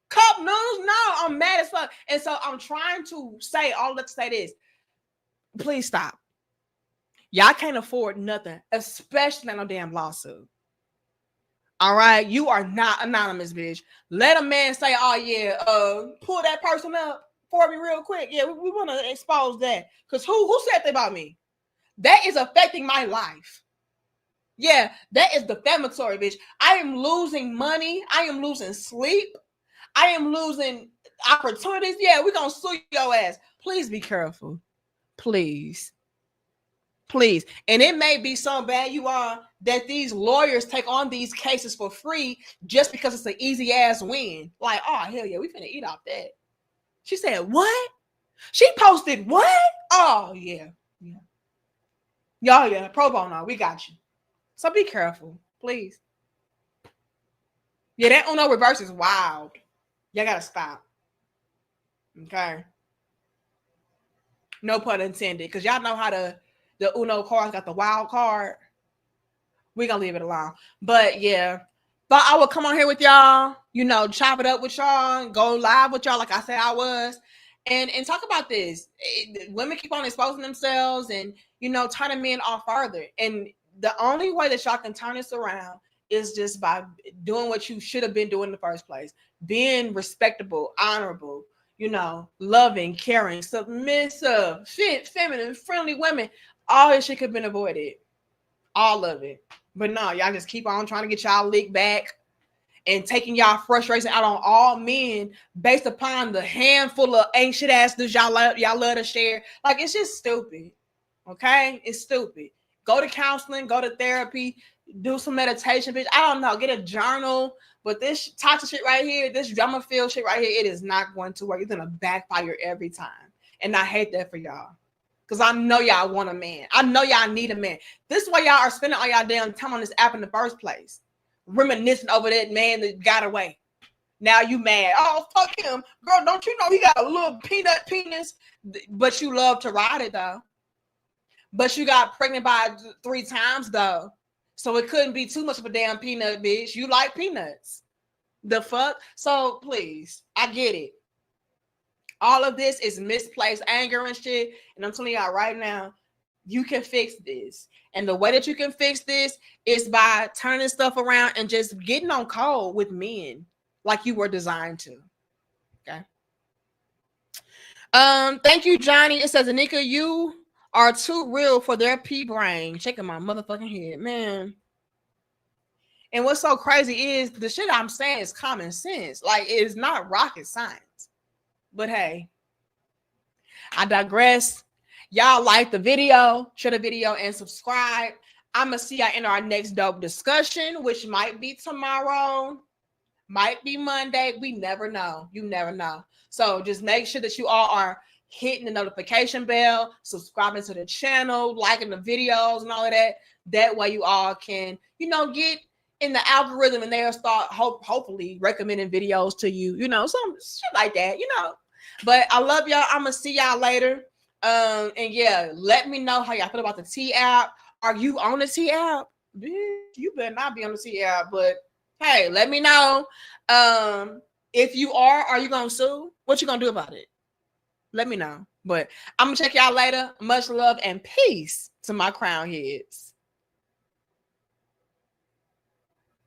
Cup noodles? No, I'm mad as fuck. And so I'm trying to say, all that to say this. Please stop. Y'all can't afford nothing, especially not no damn lawsuit. All right? You are not anonymous, bitch. Let a man say, oh yeah, pull that person up for me real quick. Yeah, we want to expose that. Because who said that about me? That is affecting my life. Yeah, that is defamatory, bitch. I am losing money. I am losing sleep. I am losing opportunities. Yeah, we're going to sue your ass. Please be careful. Please. Please. And it may be so bad you are that these lawyers take on these cases for free just because it's an easy ass win. Like, oh, hell yeah, we finna eat off that. She said, what? She posted what? Oh, yeah. Yeah. Y'all, yeah. Pro bono. We got you. So be careful, please. Yeah, that Uno reverse is wild. Y'all gotta stop. Okay. No pun intended. Because y'all know how the Uno cards got the wild card. We're gonna leave it alone. But yeah. Thought I would come on here with y'all, chop it up with y'all, go live with y'all like I said I was, and talk about this. Women keep on exposing themselves and, turning men off further. And the only way that y'all can turn this around is just by doing what you should have been doing in the first place. Being respectable, honorable, loving, caring, submissive, fit, feminine, friendly women. All this shit could have been avoided. All of it. But no, y'all just keep on trying to get y'all lick back and taking y'all frustration out on all men based upon the handful of ancient ass dudes y'all love to share. Like, it's just stupid. Okay? It's stupid. Go to counseling, go to therapy, do some meditation, bitch. I don't know. Get a journal. But this toxic shit right here, this drama filled shit right here, it is not going to work. It's gonna backfire every time. And I hate that for y'all. Because I know y'all want a man. I know y'all need a man. This is why y'all are spending all y'all damn time on this app in the first place. Reminiscing over that man that got away. Now you mad. Oh, fuck him. Girl, don't you know he got a little peanut penis? But you love to ride it, though. But you got pregnant by 3 times, though. So it couldn't be too much of a damn peanut, bitch. You like peanuts. The fuck? So please, I get it. All of this is misplaced anger and shit. And I'm telling y'all right now, you can fix this. And the way that you can fix this is by turning stuff around and just getting on code with men like you were designed to. Okay. Thank you, Johnny. It says, Anika, you are too real for their pea brain. Shaking my motherfucking head, man. And what's so crazy is the shit I'm saying is common sense. Like, it's not rocket science. But hey, I digress. Y'all like the video, share the video, and subscribe. I'm going to see y'all in our next dope discussion, which might be tomorrow, might be Monday. We never know. You never know. So just make sure that you all are hitting the notification bell, subscribing to the channel, liking the videos and all of that. That way you all can, get in the algorithm and they'll start hopefully recommending videos to you, some shit like that, But I love y'all. I'm going to see y'all later. And yeah, let me know how y'all feel about the T app. Are you on the T app? Bitch, you better not be on the T app, but hey, let me know. If you are you going to sue? What you going to do about it? Let me know. But I'm going to check y'all later. Much love and peace to my crown heads.